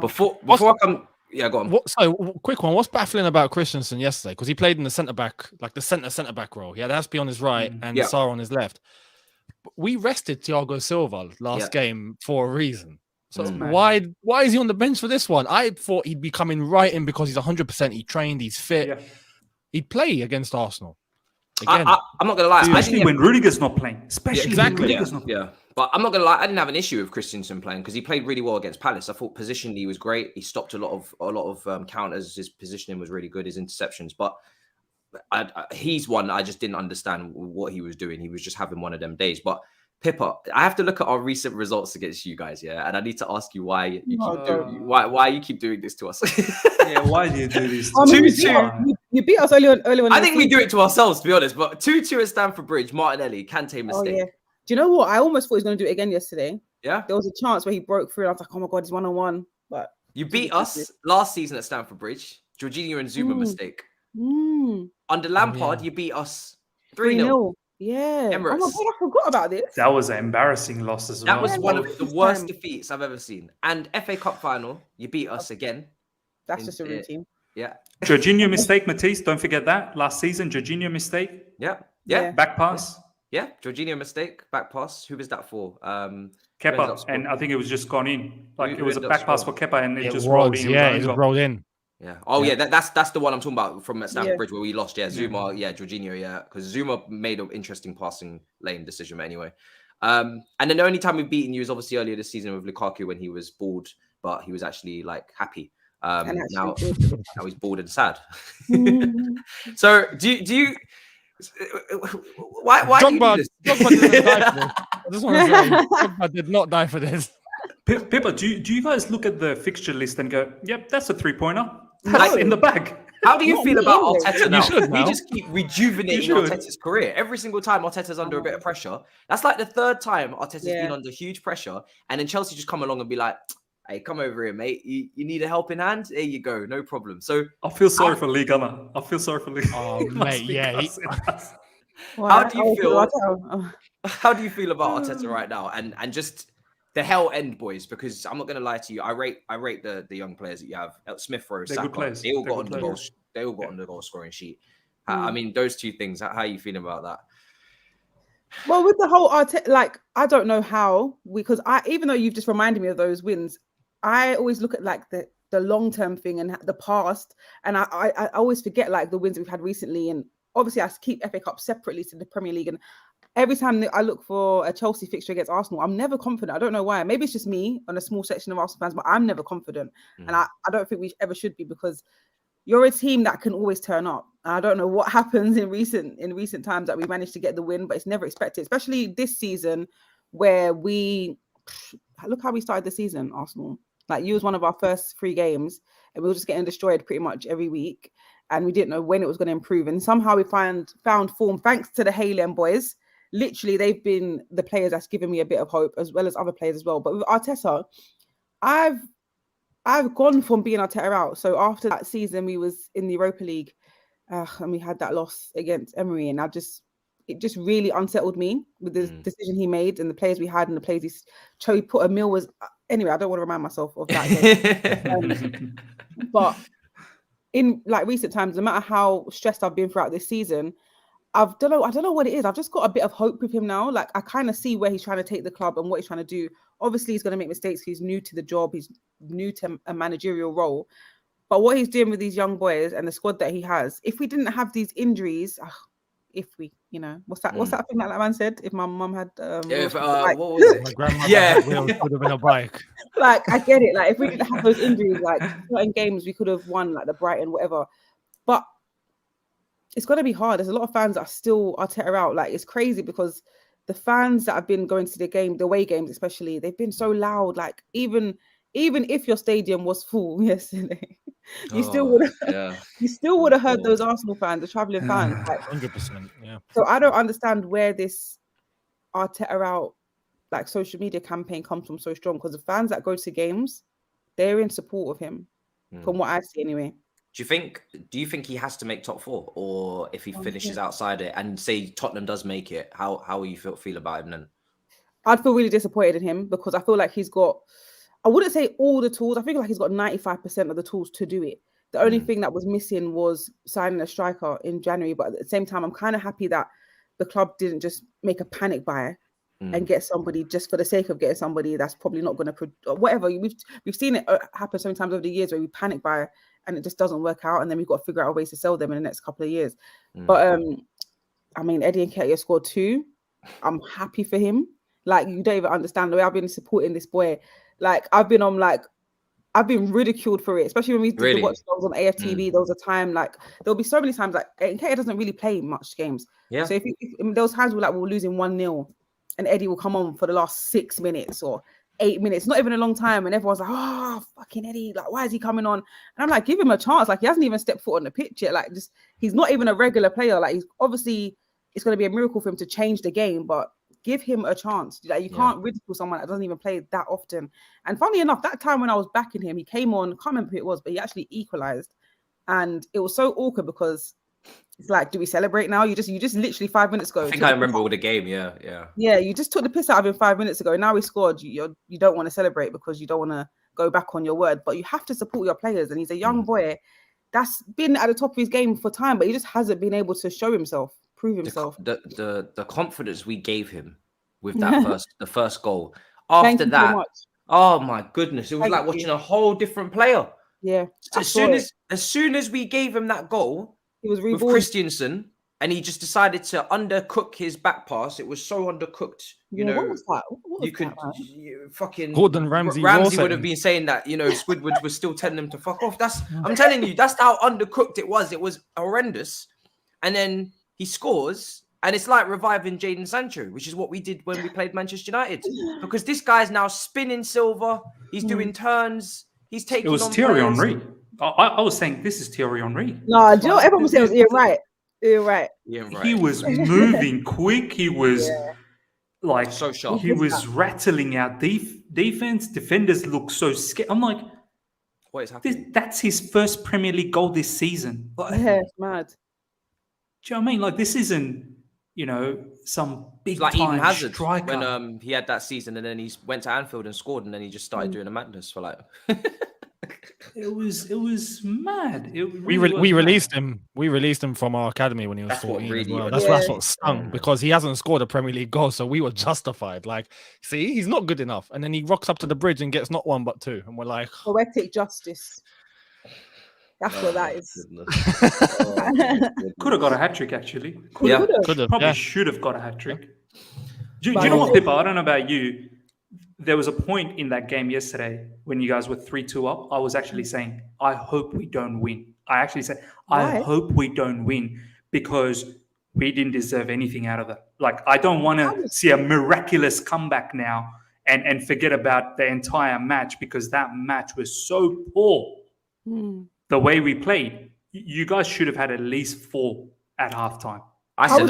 Before I come, yeah, go on. So, quick one. What's baffling about Christensen yesterday? Because he played in the centre back, like the centre back role. He had Aspie on his right and Yeah. Sarr on his left. We rested Thiago Silva last game for a reason. So why is he on the bench for this one? I thought he'd be coming right in because he's 100%. He trained. He's fit. Yeah. He'd play against Arsenal. Again. I'm not gonna lie. Especially when Rudiger's not playing. Especially when exactly. Rudiger's not playing. Yeah. But I'm not gonna lie, I didn't have an issue with Christensen playing because he played really well against Palace. I thought positionally he was great. He stopped a lot of counters. His positioning was really good. His interceptions, but he's one I just didn't understand what he was doing. He was just having one of them days. But Pippa, I have to look at our recent results against you guys, yeah, and I need to ask you why why you keep doing this to us. Yeah, why do you do this? You beat us early on. I think we do it to ourselves, to be honest. But 2-2 at Stamford Bridge, Martinelli, Kante mistake. Oh, yeah. Do you know what? I almost thought he was going to do it again yesterday. Yeah, there was a chance where he broke through, and I was like, "Oh my god, he's 1-on-1." But you beat us last season at Stamford Bridge. Jorginho and Zuma mistake. Under Lampard, you beat us 3-0. Yeah. Emirates. Oh my god, I forgot about this. That was an embarrassing loss as well. That was one of the worst defeats I've ever seen. And FA Cup final, you beat us again. That's just a routine. Yeah. Jorginho mistake, Matisse. Don't forget that. Last season, Jorginho mistake. Yeah. Back pass. Yeah. Jorginho mistake, back pass. Who was that for? Kepa. And I think it was just gone in. Like it was a back pass for Kepa and it just was, rolled in. Yeah, it just rolled in. Yeah. Oh, yeah. That's the one I'm talking about from Stamford Bridge where we lost. Yeah. Zuma. Yeah. Jorginho. Yeah. Because Zuma made an interesting passing lane decision. But anyway. And then the only time we've beaten you is obviously earlier this season with Lukaku when he was bored, but he was actually like happy. Now he's bored and sad. So do you? Why Drogba, do you do this? Drogba didn't die for this. I just want to say, Drogba did not die for this. Pippa, do you guys look at the fixture list and go, "Yep, that's a 3-pointer. That's in the bag." How do you feel about Arteta now? should now. We just keep rejuvenating Arteta's career. Every single time Arteta's under a bit of pressure. That's like the third time Arteta's been under huge pressure. And then Chelsea just come along and be like, "Hey, come over here, mate. You need a helping hand? There you go. No problem." So I feel sorry for Ligue 1. I feel sorry for Ligue 1. Oh, mate, yeah. How do you feel? How do you feel about Arteta right now? And just the hell end boys, because I'm not going to lie to you. I rate the young players that you have. Smith Rowe, Saka, they all got on the goals. They all got on the goal scoring sheet. I mean, those two things. How are you feeling about that? Well, with the whole Arteta, like I don't know how because even though you've just reminded me of those wins, I always look at like the long term thing and the past, and I always forget like the wins we've had recently. And obviously, I keep FA Cup separately to the Premier League, and every time I look for a Chelsea fixture against Arsenal, I'm never confident. I don't know why. Maybe it's just me on a small section of Arsenal fans, but I'm never confident. And I don't think we ever should be because you're a team that can always turn up. And I don't know what happens in recent times that we managed to get the win, but it's never expected, especially this season where look how we started the season, Arsenal. Like you was one of our first 3 games and we were just getting destroyed pretty much every week. And we didn't know when it was going to improve. And somehow we found form thanks to the Hairline boys. Literally, they've been the players that's given me a bit of hope, as well as other players as well. But with Arteta, I've gone from being Arteta out. So after that season, we was in the Europa League, and we had that loss against Emery, and it just really unsettled me with the decision he made and the players we had and the players he chose. He put Emil was anyway. I don't want to remind myself of that. But in like recent times, no matter how stressed I've been throughout this season, I don't know what it is. I've just got a bit of hope with him now. Like I kind of see where he's trying to take the club and what he's trying to do. Obviously, he's going to make mistakes. He's new to the job. He's new to a managerial role. But what he's doing with these young boys and the squad that he has, if we didn't have these injuries, what's that thing that man said? If my mum had, what was it? My grandmother would have been a bike. Like I get it. Like if we didn't have those injuries, like certain games we could have won, like the Brighton, whatever. But it's going to be hard. There's a lot of fans that are still Arteta out. Like, it's crazy because the fans that have been going to the away games especially, they've been so loud. Like, even if your stadium was full yesterday, you still would have heard those Arsenal fans, the travelling fans. Like, 100%. Yeah. so I don't understand where this Arteta out, like, social media campaign comes from so strong, because the fans that go to games, they're in support of him, from what I see anyway. Do you think he has to make top 4, or if he finishes outside it and say Tottenham does make it, how will you feel about him then? I'd feel really disappointed in him, because I feel like he's got, I wouldn't say all the tools. I feel like he's got 95% of the tools to do it. The only thing that was missing was signing a striker in January. But at the same time, I'm kind of happy that the club didn't just make a panic buy and get somebody just for the sake of getting somebody that's probably not going to whatever. We've seen it happen so many times over the years where we panic buy and it just doesn't work out, and then we've got to figure out ways to sell them in the next couple of years. But I mean, Eddie Nketiah scored 2. I'm happy for him. Like, you don't even understand the way I've been supporting this boy. Like, I've been ridiculed for it, especially when we did the watch dogs on AFTV. There was a time, like, there'll be so many times, like, Nketiah doesn't really play much games. Yeah. So if there was times where, like, we're losing 1-0 and Eddie will come on for the last 6 minutes or 8 minutes, not even a long time, and everyone's like, oh, fucking Eddie, like, why is he coming on? And I'm like, give him a chance. Like, he hasn't even stepped foot on the pitch yet. Like, just, he's not even a regular player. Like, he's obviously, it's going to be a miracle for him to change the game, but give him a chance. Like, you can't ridicule someone that doesn't even play that often. And funny enough, that time when I was backing him, he came on, can't remember who it was, but he actually equalized. And it was so awkward because it's like, do we celebrate now? You just literally 5 minutes ago. I think I remember all the game. Yeah. Yeah, you just took the piss out of him 5 minutes ago. Now he scored. You don't want to celebrate because you don't want to go back on your word. But you have to support your players. And he's a young boy that's been at the top of his game for time, but he just hasn't been able to show himself, prove himself. The confidence we gave him with that the first goal. After that, oh my goodness, it was like watching a whole different player. Yeah. So as soon as we gave him that goal, he was with Christensen, and he just decided to undercook his back pass. It was so undercooked. You know, what was that? You could fucking Gordon Ramsay would have been saying that. You know, Squidward was still telling him to fuck off. I'm telling you, that's how undercooked it was. It was horrendous. And then he scores, and it's like reviving Jadon Sancho, which is what we did when we played Manchester United. Because this guy's now spinning silver. He's doing turns. He's taking. It was Thierry Henry. I was saying this is Thierry Henry. No, do you know what everyone was saying? You're right. You're right. He was moving quick. He was like so sharp. He was rattling out defense. Defenders look so scared. I'm like, what is happening? That's his first Premier League goal this season. Like, yeah, it's mad. Do you know what I mean? Like, this isn't, some big like time Eden Hazard striker. When he had that season, and then he went to Anfield and scored, and then he just started doing a madness for like. It was mad. We released him. We released him from our academy when he was 14 as well. That's what stung, because he hasn't scored a Premier League goal, so we were justified. Like, see, he's not good enough, and then he rocks up to the bridge and gets not one but two, and we're like, poetic justice. That's what that is. Could have got a hat trick, actually. Could have. Probably should have got a hat trick. Do you know what, Pippa? I don't know about you. There was a point in that game yesterday when you guys were 3-2 up. I was actually saying, I hope we don't win. I actually said, I hope we don't win, because we didn't deserve anything out of it. Like, I don't want to see a miraculous comeback now and forget about the entire match, because that match was so poor. The way we played, you guys should have had at least 4 at halftime. I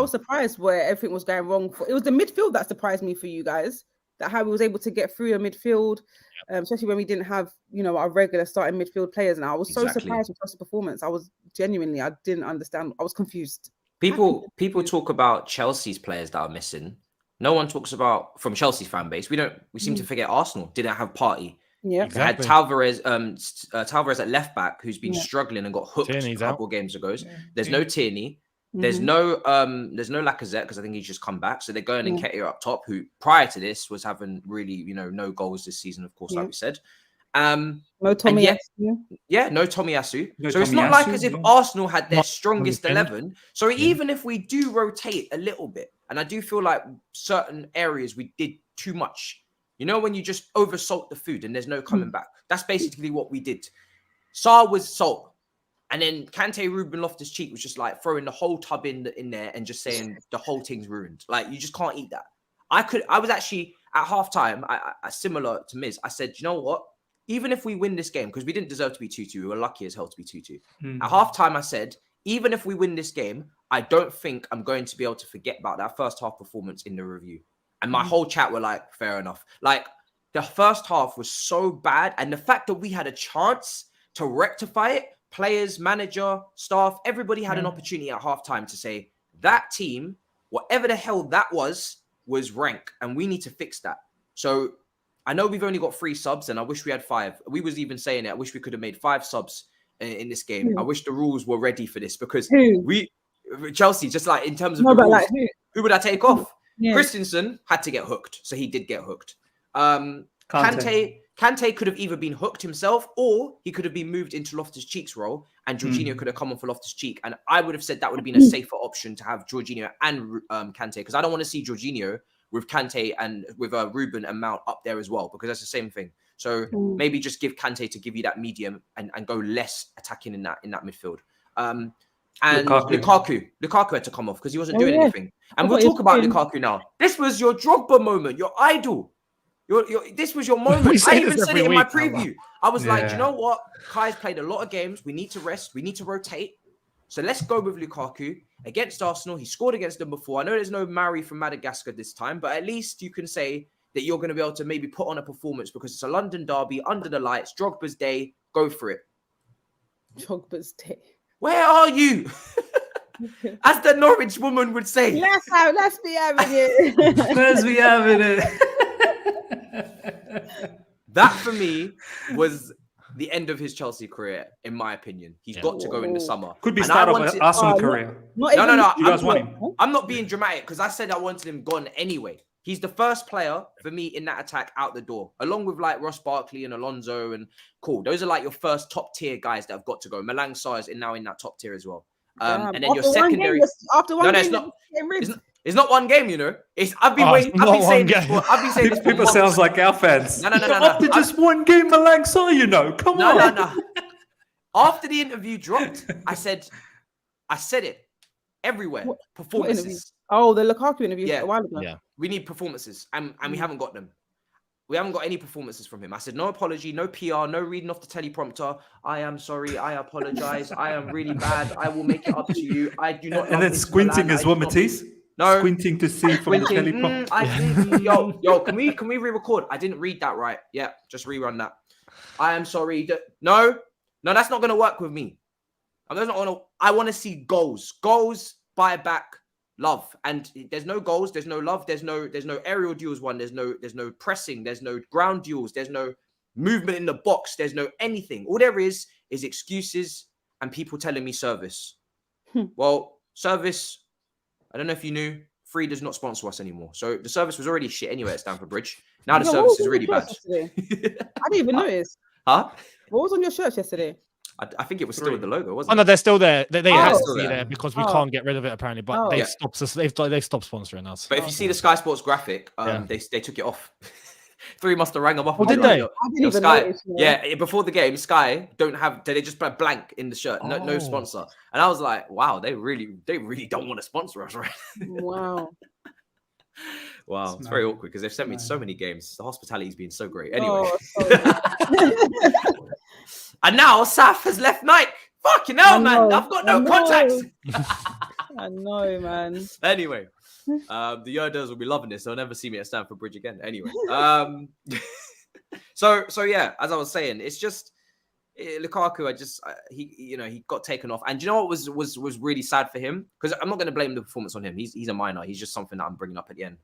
was surprised where everything was going wrong. It was the midfield that surprised me for you guys. That how we was able to get through a midfield, especially when we didn't have, our regular starting midfield players. And I was so surprised with the performance. I was genuinely, I didn't understand. I was confused. People talk about Chelsea's players that are missing. No one talks about, from Chelsea's fan base. We seem to forget Arsenal didn't have Partey. Yeah, exactly. Had Tavares at left back, who's been struggling and got hooked a couple of games ago. There's no Tierney. There's no Lacazette, because I think he's just come back. So they're going Nketiah up top, who prior to this was having really, no goals this season, of course, like we said. No Tomiyasu. No Tomiyasu. So it's not like as if Arsenal had their strongest 11. So even if we do rotate a little bit, and I do feel like certain areas we did too much. When you just over salt the food and there's no coming back. That's basically what we did. Sarr was salt. And then Kante, Ruben Loftus-Cheek was just like throwing the whole tub in there and just saying the whole thing's ruined. Like, you just can't eat that. I was actually at halftime, I similar to Miz. I said, you know what? Even if we win this game, because we didn't deserve to be 2-2, we were lucky as hell to be 2-2. At halftime, I said, even if we win this game, I don't think I'm going to be able to forget about that first half performance in the review. And my whole chat were like, fair enough. Like, the first half was so bad. And the fact that we had a chance to rectify it, players, manager, staff, everybody had an opportunity at halftime to say, that team, whatever the hell that was rank. And we need to fix that. So I know we've only got 3 subs and I wish we had 5. We was even saying it. I wish we could have made 5 subs in this game. I wish the rules were ready for this because Chelsea, just like in terms of the rules, like who would I take off? Christensen had to get hooked. So he did get hooked. Kante could have either been hooked himself or he could have been moved into Loftus-Cheek's role and Jorginho could have come on for Loftus-Cheek. And I would have said that would have been a safer option to have Jorginho and Kante, because I don't want to see Jorginho with Kante and with Ruben and Mount up there as well, because that's the same thing. So maybe just give Kante to give you that medium and go less attacking in that midfield. And Lukaku had to come off because he wasn't doing anything. And we'll talk about Lukaku now. This was your Drogba moment, your idol. This was your moment. I even said it in my preview. I was like, you know what? Kai's played a lot of games. We need to rest. We need to rotate. So let's go with Lukaku against Arsenal. He scored against them before. I know there's no Maori from Madagascar this time, but at least you can say that you're going to be able to maybe put on a performance because it's a London derby under the lights. Drogba's day. Go for it. Drogba's day. Where are you? As the Norwich woman would say. Let's be having it. Let's be having it. That for me was the end of his Chelsea career, in my opinion. He's got to go in the summer. Could be start of an Arsenal career. No. You guys want him? I'm not being dramatic because I said I wanted him gone anyway. He's the first player for me in that attack out the door, along with like Ross Barkley and Alonso and cool. Those are like your first top tier guys that have got to go. Malang Sarr is now in that top tier as well. And then your secondary. After one game, it's not one game, you know. I've been saying this. People sounds like our fans. No. After just one game, Malang Sarr, you know. Come on. No. After the interview dropped, I said it everywhere. Performances. The Lukaku interview a while ago. Yeah. We need performances, and we haven't got them. We haven't got any performances from him. I said, no apology, no PR, no reading off the teleprompter. I am sorry. I apologize. I am really bad. I will make it up to you. I do not. And then squinting as well, Matisse. No. Squinting to see from the teleprompter. Yo, can we re-record? I didn't read that right. Yeah, just rerun that. I am sorry. No, that's not going to work with me. I want to see goals. Goals, buy back. Love. And there's no goals, there's no love, there's no aerial duels won, there's no pressing, there's no ground duels, there's no movement in the box, there's no anything. All there is excuses and people telling me service. Well, service, I don't know if you knew, Free does not sponsor us anymore. So the service was already shit anyway at Stamford Bridge. Now the service is really bad. I didn't even notice. Huh? What was on your shirts yesterday? I think it was still with the logo, wasn't it? Oh no, they're still there. They have to be there. there because we can't get rid of it apparently. But they've stopped us. They've stopped sponsoring us. But if you see the Sky Sports graphic, they took it off. Three must have rang them up. Oh, did they? I didn't even Sky, notice. yeah, before the game, Sky don't have. They just put blank in the shirt, no sponsor. And I was like, wow, they really don't want to sponsor us, right? Wow. Wow, it's very awkward because they've sent me to so many games. The hospitality's been so great. Anyway. And now Saf has left Nike. Fucking hell, man. I've got no contacts. I know, man. Anyway, the Yoders will be loving this. They'll never see me at Stamford Bridge again. Anyway. So yeah, as I was saying, it's just Lukaku, he got taken off. And do you know what was really sad for him? Because I'm not going to blame the performance on him. He's a minor. He's just something that I'm bringing up at the end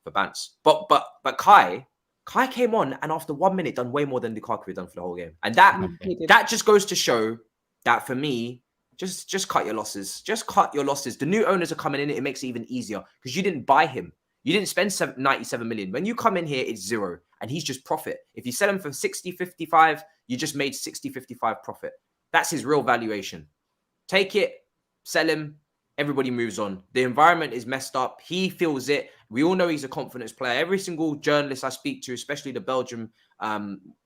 for Bants. But Kai came on and after 1 minute done way more than Lukaku had done for the whole game. And that just goes to show that for me, just cut your losses. Just cut your losses. The new owners are coming in. It makes it even easier because you didn't buy him. You didn't spend 97 million. When you come in here, it's zero. And he's just profit. If you sell him for 60, 55, you just made 60, 55 profit. That's his real valuation. Take it, sell him. Everybody moves on. The environment is messed up. He feels it. We all know he's a confidence player. Every single journalist I speak to, especially the Belgium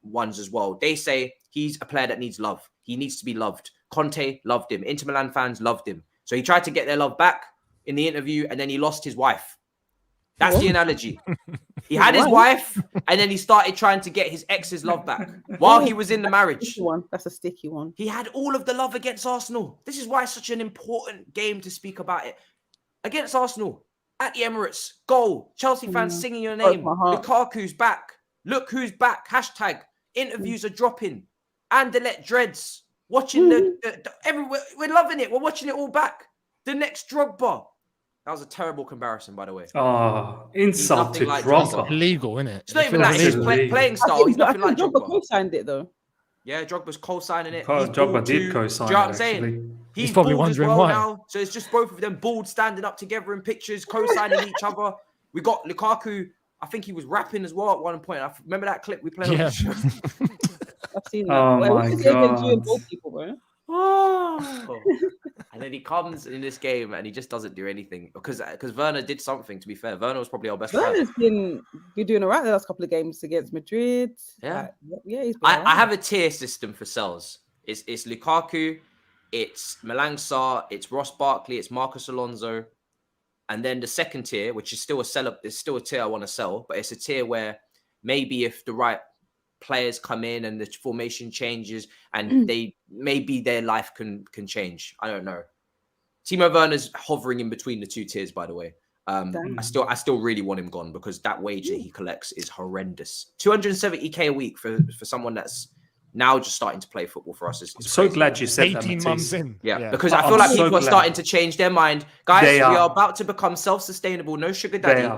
ones as well, they say he's a player that needs love. He needs to be loved. Conte loved him. Inter Milan fans loved him. So he tried to get their love back in the interview, and then he lost his wife. That's the analogy. He had his wife, and then he started trying to get his ex's love back while he was in the marriage. That's a sticky one. He had all of the love against Arsenal. This is why it's such an important game to speak about it. Against Arsenal, at the Emirates, goal. Chelsea fans singing your name. Lukaku's back. Look who's back. Hashtag. Interviews are dropping. Anderlecht dreads. Watching everywhere. We're loving it. We're watching it all back. The next Drogba. That was a terrible comparison, by the way. Oh, insult to like Drogba. Illegal, isn't it? It's not even like his playing style. He's nothing like Drogba Drogba. co-signed it though. Yeah, Drogba's co-signing it. Drogba did co-sign it. Do you know what I'm actually. saying? He's probably bald as wondering why. Now, so it's just both of them bald standing up together in pictures, co-signing each other. We got Lukaku. I think he was rapping as well at one point. I remember that clip we played on the show. I've seen that. Oh my God. You and both people, bro. Oh. And then he comes in this game and he just doesn't do anything because Werner did something. To be fair, Werner was probably our best player. Werner's been doing all right the last couple of games against Madrid. Yeah, he's been all right. I have a tier system for sells. It's Lukaku, it's Malang Sarr, it's Ross Barkley, it's Marcus Alonso, and then the second tier, which is still a sell, it's still a tier I want to sell, but it's a tier maybe if the right players come in and the formation changes and maybe their life can change. I don't know. Timo Werner's hovering in between the two tiers, by the way. I still really want him gone because that wage that he collects is horrendous. 270k a week for someone that's now just starting to play football for us. I'm so glad you said 18 that. months in. Yeah, because I feel like people are starting to change their mind. Guys, we are about to become self-sustainable. No sugar daddy.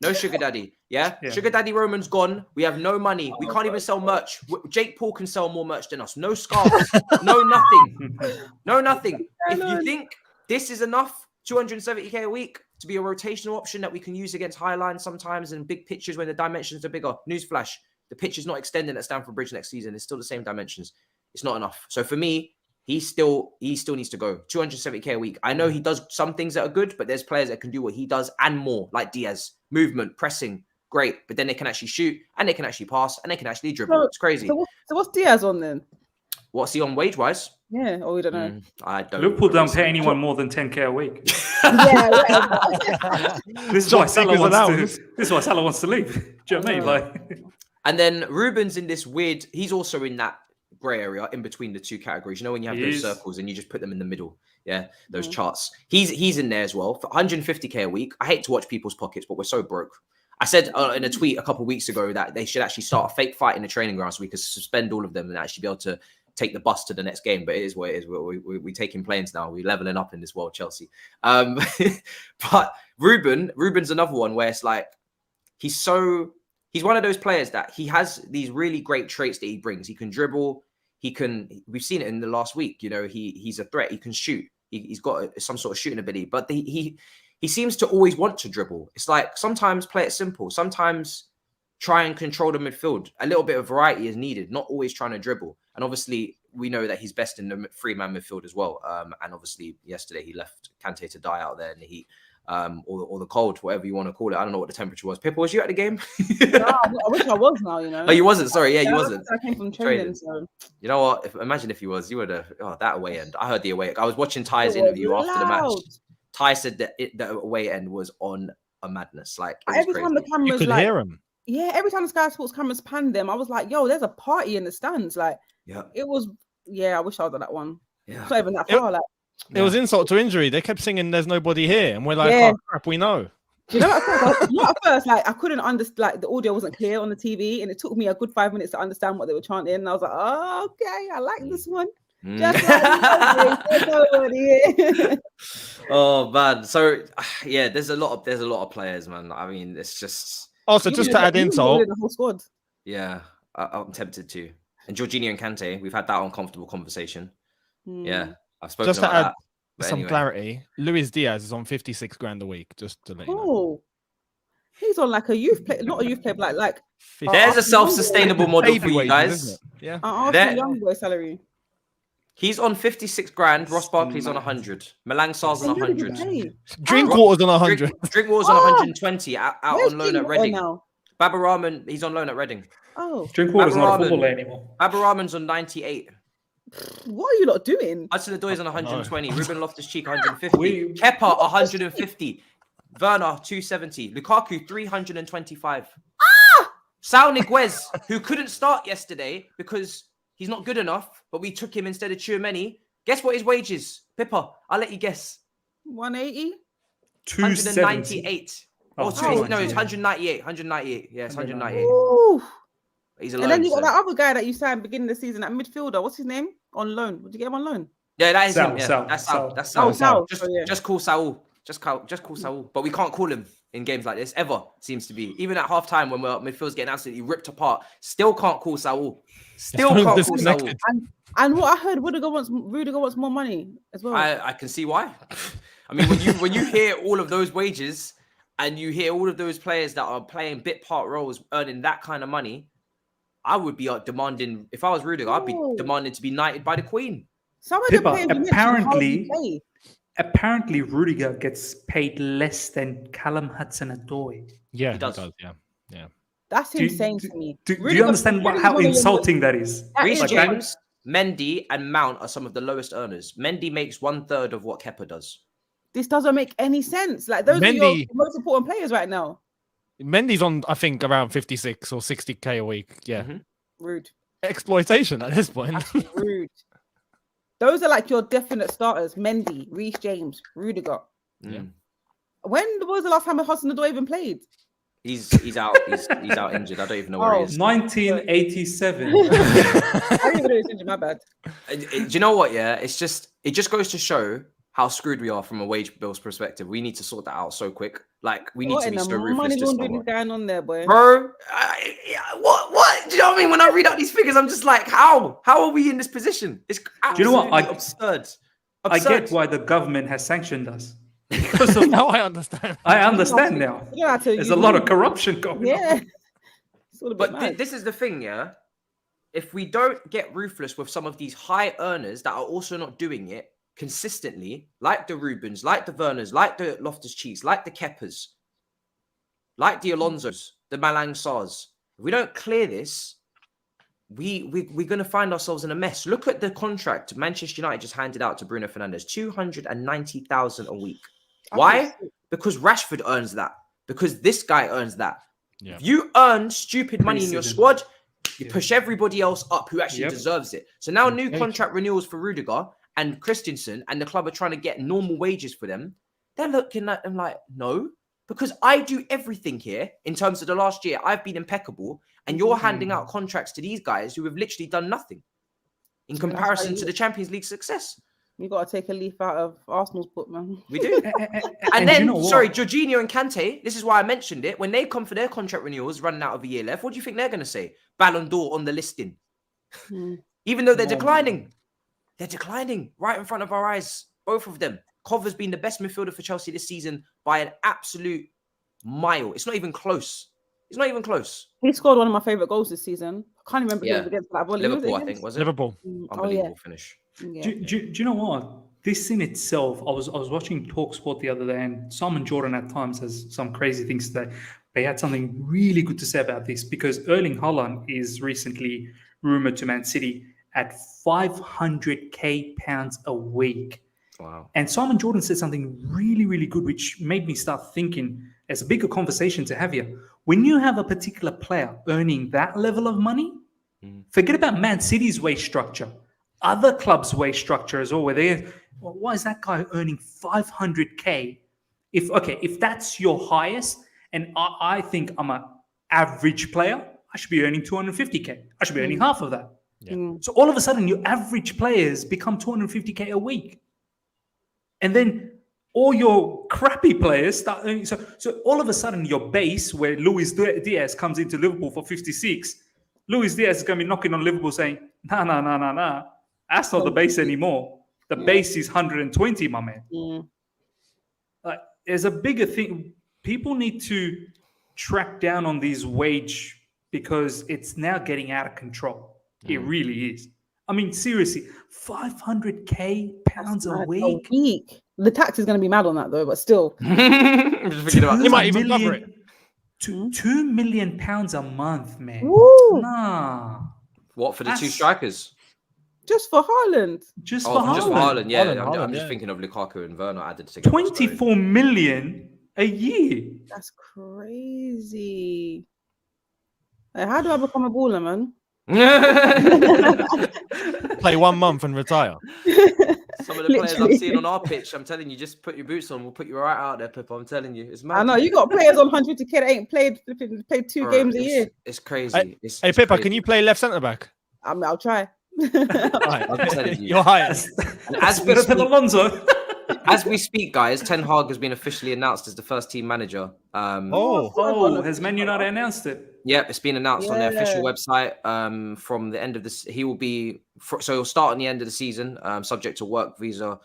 No sugar daddy. Yeah? Sugar daddy Roman's gone. We have no money. We can't even sell merch. Jake Paul can sell more merch than us. No scarves. No nothing. No nothing. If you think this is enough, 270k a week to be a rotational option that we can use against Hairline sometimes and big pitches when the dimensions are bigger. Newsflash. The pitch is not extending at Stamford Bridge next season. It's still the same dimensions. It's not enough. So for me, he still needs to go. 270k a week. I know he does some things that are good, but there's players that can do what he does and more, like Diaz. Movement, pressing, great. But then they can actually shoot and they can actually pass and they can actually dribble. It's crazy. So what's Diaz on then? What's he on wage-wise? Yeah, we don't know. I don't. Liverpool don't pay anyone more than 10k a week. This is why Salah wants to leave. Do you know what I mean? Like, and then Ruben's in this weird. He's also in that grey area in between the two categories. You know when you have those circles and you just put them in the middle. Yeah, those charts. He's in there as well for 150k a week. I hate to watch people's pockets, but we're so broke. I said in a tweet a couple of weeks ago that they should actually start a fake fight in the training ground so we could suspend all of them and actually be able to take the bus to the next game. But it is what it is. We're taking planes now. We're leveling up in this world, Chelsea. But Ruben's another one where it's like he's one of those players that he has these really great traits that he brings. He can dribble. We've seen it in the last week. You know, he's a threat. He can shoot. He's got some sort of shooting ability, but he seems to always want to dribble. It's like sometimes play it simple. Sometimes try and control the midfield. A little bit of variety is needed, not always trying to dribble. And obviously, we know that he's best in the three-man midfield as well. And obviously, yesterday he left Kante to die out there in the heat. Or the cold, whatever you want to call it. I don't know what the temperature was. Pippa, was you at the game? No, I wish I was now, you know. Oh, you wasn't? Sorry, you wasn't. I came from training, so. You know what? Imagine if you was. You would have... Oh, that away end. I heard the away... I was watching Ty's interview after the match. Ty said that the away end was on a madness. Like, every time the cameras... You could hear him. Yeah, every time the Sky Sports cameras panned them, I was like, yo, there's a party in the stands. Like, it was... Yeah, I wish I was at that one. Yeah. It's not even that far, like... It was insult to injury. They kept singing "There's nobody here," and we're like, "Oh crap, we know." You know, at first, like I couldn't understand. Like the audio wasn't clear on the TV, and it took me a good 5 minutes to understand what they were chanting. And I was like, "Oh, okay, I like this one." Just like there's nobody here. Oh man, so yeah, there's a lot of players, man. I mean, it's just. Also, just to add insult, the whole squad. Yeah, I'm tempted to. And Jorginho and Kante, we've had that uncomfortable conversation. Yeah. I've spoken just to add some anyway. clarity, Luis Diaz is on 56 grand a week, just to let you know. Oh, he's on like a youth play, not a youth play, but like there's a self-sustainable model for you guys. Yeah, young boy salary. He's on 56 grand. Ross Barkley's on 100. Malang Sarr's on 100. Drinkwater's on 100. Drinkwater's on 120 out on loan at Reading. Now? Baba Rahman, he's on loan at Reading. Oh, Drinkwater's not a footballer anymore. Baba Rahman's on 98. What are you lot doing? Hudson-Odoi is on 120. Ruben Loftus-Cheek 150. Kepa 150. Werner 270. Lukaku 325. Sal Niguez, who couldn't start yesterday because he's not good enough, but we took him instead of Tchouameni. Guess what his wage is? Pippa, I'll let you guess. 180? 198. Oh, Or no, it's 198. 198. Yes, 198. Ooh. He's And alone. then you got that other guy that you signed beginning of the season, that midfielder. What's his name? On loan. Would you get him on loan? Yeah, that is Sal, him. Yeah, Sal, that's Sal. Sal. That's Oh, Sal. Sal. Just call Saul. Just call Saul. But we can't call him in games like this ever. Seems to be even at half time when midfield's getting absolutely ripped apart. Still can't call Saul. Still can't call Saul. And what I heard, Rudiger wants more money as well. I can see why. I mean, when you hear all of those wages and you hear all of those players that are playing bit part roles earning that kind of money, I would be demanding. If I was Rudiger, I'd be demanding to be knighted by the Queen. Some of the Pippa, players you mentioned hardly play. apparently Rudiger gets paid less than Callum Hudson-Odoi. Yeah, He does. Yeah. That's Do you- insane to me. Do you Rudiger- understand Rudiger's how one of your insulting that is? That Reece is James, Mendy, and Mount are some of the lowest earners. Mendy makes 1/3 of what Kepa does. This doesn't make any sense. Like those are your Mendy- most important players right now. Mendy's on, I think, around 56 or 60k a week. Yeah. Mhm. Rude. Exploitation at this point. That's rude. Those are like your definite starters. Mendy, Reece James, Rudiger. Mm. When was the last time Hudson-Odoi even played? He's out. He's out injured. I don't even know where he is. 1987. I didn't even know he was injured. My bad. Do you know what? Yeah, it just goes to show how screwed we are from a wage bills perspective. We need to sort that out so quick. Like we need What to in be the so ruthless. money to laundering is start. going on there, boy? Bro, what? Do you know what I mean? When I read out these figures, I'm just like, how are we in this position? It's you know what? absolutely absurd. I get why the government has sanctioned us. Now I understand. I understand now. You know how to There's use a lot of money. corruption going on. Yeah. It's all a bit But mad. this is the thing, yeah. If we don't get ruthless with some of these high earners that are also not doing it consistently, like the Rubens, like the Werners, like the Loftus-Cheeks, like the Keppers, like the Alonsos, the Malang Sars, if we don't clear this, we're going to find ourselves in a mess. Look at the contract Manchester United just handed out to Bruno Fernandes, 290,000 a week. Why? Because Rashford earns that. Because this guy earns that. Yeah. If you earn stupid money in your squad, you Yeah. push everybody else up who actually Yep. deserves it. So now new Okay. contract renewals for Rudiger and Christensen, and the club are trying to get normal wages for them. They're looking at them like, no, because I do everything here in terms of the last year. I've been impeccable, and you're handing out contracts to these guys who have literally done nothing in that's how comparison you- to the Champions League success. You got to take a leaf out of Arsenal's book, man. We do. And And then, you know what? sorry, Jorginho and Kante, this is why I mentioned it. When they come for their contract renewals running out of a year left, what do you think they're going to say? Ballon d'Or on the listing. Even though they're declining. They're declining right in front of our eyes. Both of them. Cover's been the best midfielder for Chelsea this season by an absolute mile. It's not even close. It's not even close. He scored one of my favorite goals this season. I can't remember who it Yeah. was against that. Who was it Liverpool, I against? think, was it? Liverpool. Oh, Unbelievable yeah. finish. Yeah. Do you know what? This in itself, I was watching TalkSport the other day, and Simon Jordan at times has some crazy things to say. They had something really good to say about this because Erling Haaland is recently rumored to Man City at £500k a week. Wow. And Simon Jordan said something really, really good, which made me start thinking as a bigger conversation to have here. When you have a particular player earning that level of money, forget about Man City's wage structure, other clubs' wage structure as well, where why is that guy earning 500k? If that's your highest, and I think I'm an average player, I should be earning 250k. I should be earning half of that. Yeah. So all of a sudden, your average players become 250k a week. And then all your crappy players start earning. So all of a sudden, your base, where Luis Diaz comes into Liverpool for 56, Luis Diaz is going to be knocking on Liverpool saying, nah. That's not the base anymore. The base is 120, my man. Like, there's a bigger thing. People need to track down on these wage because it's now getting out of control. It really is. I mean, seriously, 500k pounds a week. The tax is going to be mad on that though, but still. I'm just thinking about You might even cover it. £2 million a month, man. Woo! Nah. what for the two That's- strikers. Just for Haaland. Just Oh, for just for Haaland. Haaland, yeah. Haaland, I'm just yeah. thinking of Lukaku and Werner added together. 24 million a year. That's crazy. Like, how do I become a baller, man? Play 1 month and retire. Some of the players Literally. I've seen on our pitch, I'm telling you, just put your boots on. We'll put you right out there, Pippa. I'm telling you, it's mad. I know you got players on 150k that ain't played 2 Bro, games a year. It's crazy. It's Hey, Pippa, crazy. can you play left centre back? I'll try. Right. I'm telling you. You're hired. And as we Better than speak, Alonso. as we speak, guys, Ten Hag has been officially announced as the first team manager. Oh, has Man United announced it? Yeah, it's been announced on their official Yeah. website. From the end of this, he will be so he'll start on the end of the season, subject to work visa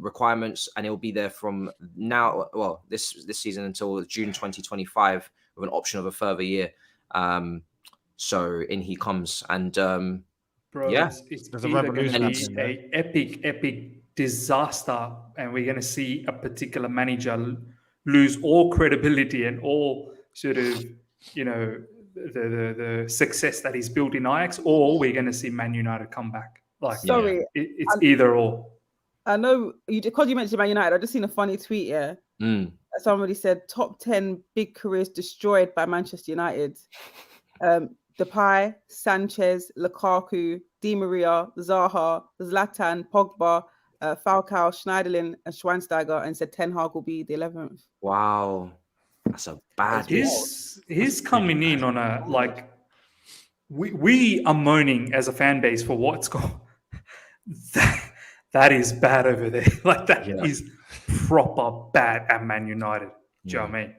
requirements, and he'll be there from now. Well, this season until June 2025, with an option of a further year. So in he comes, and Bro, yeah, it's There's a either going to revolution be happening an epic disaster, and we're going to see a particular manager lose all credibility and all sort of, the success that he's built in Ajax, or we're going to see Man United come back. Like, Sorry, it's either or. I know because you mentioned Man United. I just seen a funny tweet. Yeah, somebody said top 10 big careers destroyed by Manchester United. Depay, Sanchez, Lukaku, Di Maria, Zaha, Zlatan, Pogba, Falcao, Schneiderlin, and Schweinsteiger, and said Ten Hag will be the 11th. wow, that's a bad. He's coming in on a like. We are moaning as a fan base for what's gone. That is bad over there. Like that is proper bad at Man United. Do you know what I mean?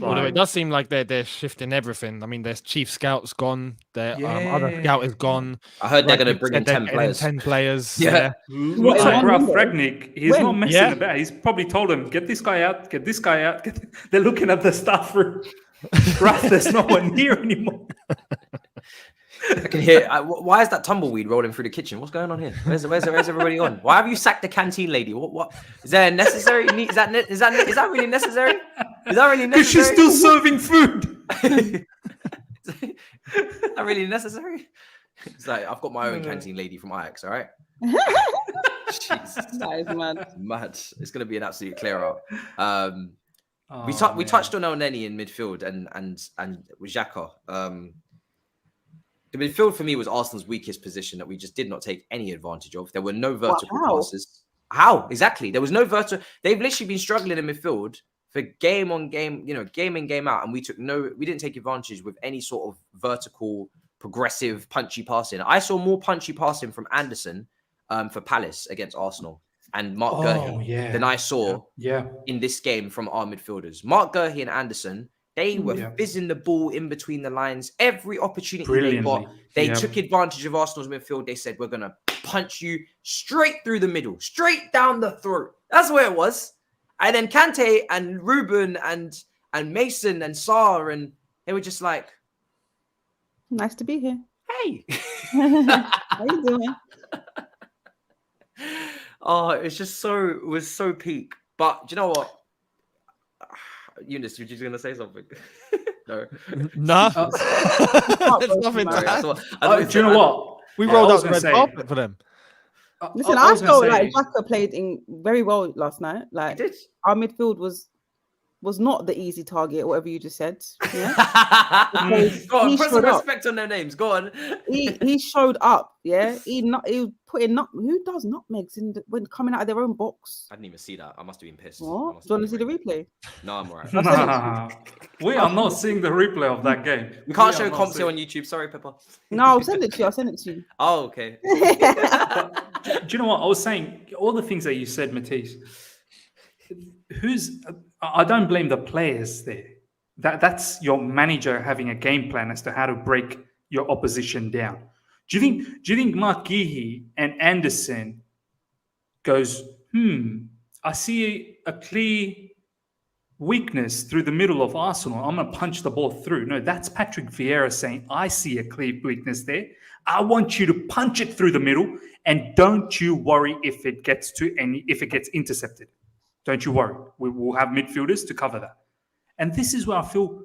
Although it does seem like they're shifting everything. I mean, their chief scout's gone. Their other scout is gone. I heard they're going to Like bring you in said, 10 they're players. getting 10 players. Yeah. Looks like When? Ralph Ragnick. He's When? not messing Yeah. about. He's probably told him, get this guy out, get this guy out. They're looking at the staff room. Ralph, there's no one here anymore. I can hear. Why is that tumbleweed rolling through the kitchen? What's going on here? Where's everybody on? Why have you sacked the canteen lady? What is there necessary? Is that really necessary? Is that really necessary? Because she's still serving food. Is that really necessary? It's like I've got my own canteen lady from Ajax. All right. Jesus, That is mad. mad. It's going to be an absolute clear out. We Oh, touched on El Neni in midfield and with Xhaka. The midfield for me was Arsenal's weakest position that we just did not take any advantage of. There were no vertical passes. How? Exactly. There was no vertical. They've literally been struggling in midfield for game on game, game in, game out. And we didn't take advantage with any sort of vertical, progressive, punchy passing. I saw more punchy passing from Anderson for Palace against Arsenal and Mark Guehi than I saw in this game from our midfielders. Mark Guehi and Anderson, they were fizzing the ball in between the lines. Every opportunity they got, they took advantage of Arsenal's midfield. They said, we're going to punch you straight through the middle, straight down the throat. That's where it was. And then Kante and Ruben and Mason and Sarr, and they were just like, Nice to be here. hey. How you doing? Oh, it was so peak. But do you know what? Younes, you're just gonna say something? No. Nah. There's nothing to add. Do you know what? We rolled I out was the gonna red say- carpet for them. Listen, I I was gonna felt like say- Xhaka played in very well last night. Like did. our midfield was not the easy target, or whatever you just said. Yeah? Go on, He put some showed up. respect on their names. Go on. he showed up. Yeah, he put in who does nutmegs when coming out of their own box. I didn't even see that. I must have been pissed. What? Do you want to see the replay? No, I'm alright. Nah, we are not seeing the replay of that game. We can't are show not comps here seeing- on YouTube. Sorry, Pippa. No, I'll send it to you. I'll send it to you. Oh, okay. But do you know what I was saying? All the things that you said, Matisse. I don't blame the players there. That's your manager having a game plan as to how to break your opposition down. Do you think Mark Guehi and Anderson goes, I see a clear weakness through the middle of Arsenal. I'm going to punch the ball through. No, that's Patrick Vieira saying, I see a clear weakness there. I want you to punch it through the middle, and don't you worry if it gets intercepted. Don't you worry. We will have midfielders to cover that. And this is where I feel,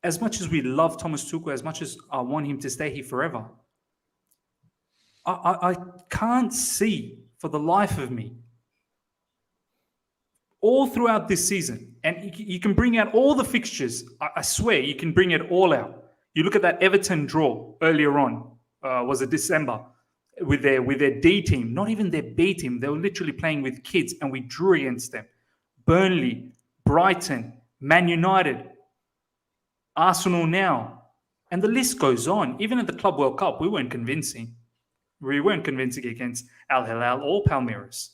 as much as we love Thomas Tuchel, as much as I want him to stay here forever, I can't see for the life of me all throughout this season, and you can bring out all the fixtures. I swear you can bring it all out. You look at that Everton draw earlier on, was it December, with their D team, not even their B team. They were literally playing with kids, and we drew against them. Burnley, Brighton, Man United, Arsenal now, and the list goes on. Even at the Club World Cup, we weren't convincing. We weren't convincing against Al Hilal or Palmeiras.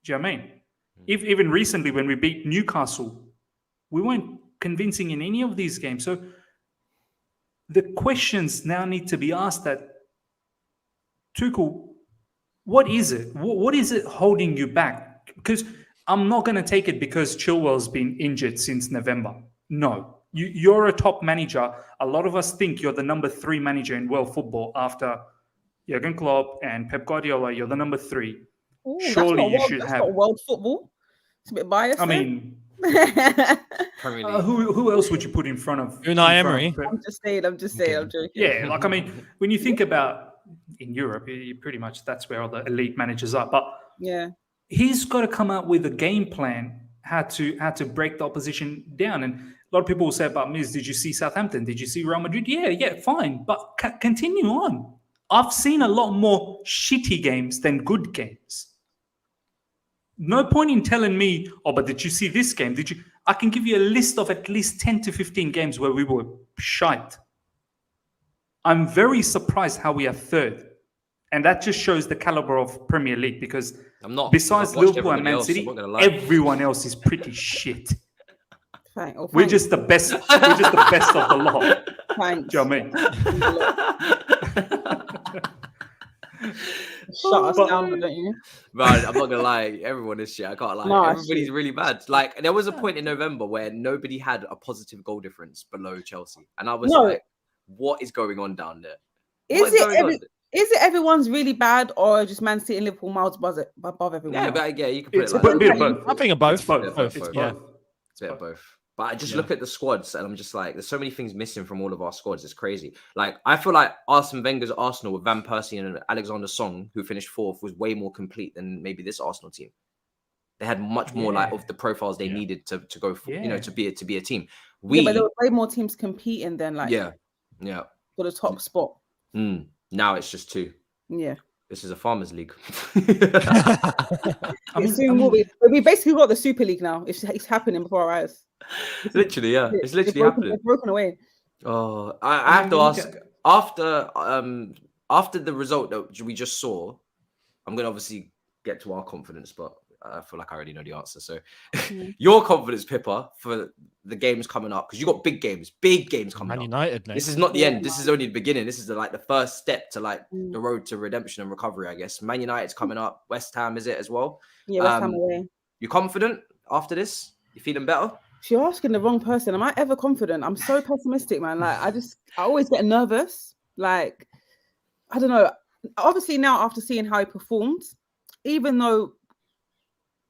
Do you know what I mean? Even recently, when we beat Newcastle, we weren't convincing in any of these games. So the questions now need to be asked that, Tuchel, what is it? What is it holding you back? Because I'm not going to take it because Chilwell's been injured since November. No. You're a top manager. A lot of us think you're the number 3 manager in world football after Jurgen Klopp and Pep Guardiola. You're the number 3. Ooh, Surely you should that's have. not world football. It's a bit biased. I mean, Premier League. who else would you put in front of? Unai Emery. I'm just saying. I'm joking. Yeah, like, I mean, when you think about in Europe, you pretty much that's where all the elite managers are. But yeah, he's got to come up with a game plan how to break the opposition down. And a lot of people will say about Miz, did you see Southampton? Did you see Real Madrid? Yeah, fine. But continue on. I've seen a lot more shitty games than good games. No point in telling me, oh, but did you see this game? Did you? I can give you a list of at least 10 to 15 games where we were shite. I'm very surprised how we are third. And that just shows the caliber of Premier League, because besides Liverpool and Man City, everyone else is pretty shit. We're just the best. We're just the best of the lot. Thanks. Do you know what I mean? Shut us down, don't you? Man, I'm not gonna lie, everyone is shit. I can't lie. No, everybody's really bad. Like, there was a point in November where nobody had a positive goal difference below Chelsea, and I was like, "What is going on down there? Is it everyone's really bad, or just Man City and Liverpool miles above everyone? Yeah, but you can put It's it a like bit that. of both. I think of both. It's both. Both. It's Yeah. both. It's a bit of both. But I just look at the squads and I'm just like, there's so many things missing from all of our squads. It's crazy. Like, I feel like Arsene Wenger's Arsenal with Van Persie and Alexander Song, who finished 4th, was way more complete than maybe this Arsenal team. They had much more like of the profiles they needed to go for, to be a team. But there were way more teams competing than like for the top spot. Now it's just 2. Yeah. This is a farmers league. We basically got the Super League now. It's happening before our eyes. Literally, yeah. It's literally happening. It's broken away. Oh, I have to ask, after the result that we just saw, I'm gonna obviously get to our confidence, but I feel like I already know the answer. So your confidence, Pippa, for the games coming up, because you got big games coming Man up. United, mate. This is not the end. This is only the beginning. This is the first step to the road to redemption and recovery, I guess. Man United's coming up. West Ham is it as well? Yeah, West Ham away. You confident after this? You feeling better? You're asking the wrong person. Am I ever confident? I'm so pessimistic, man. Like, I always get nervous. Like, I don't know. Obviously now, after seeing how he performed, even though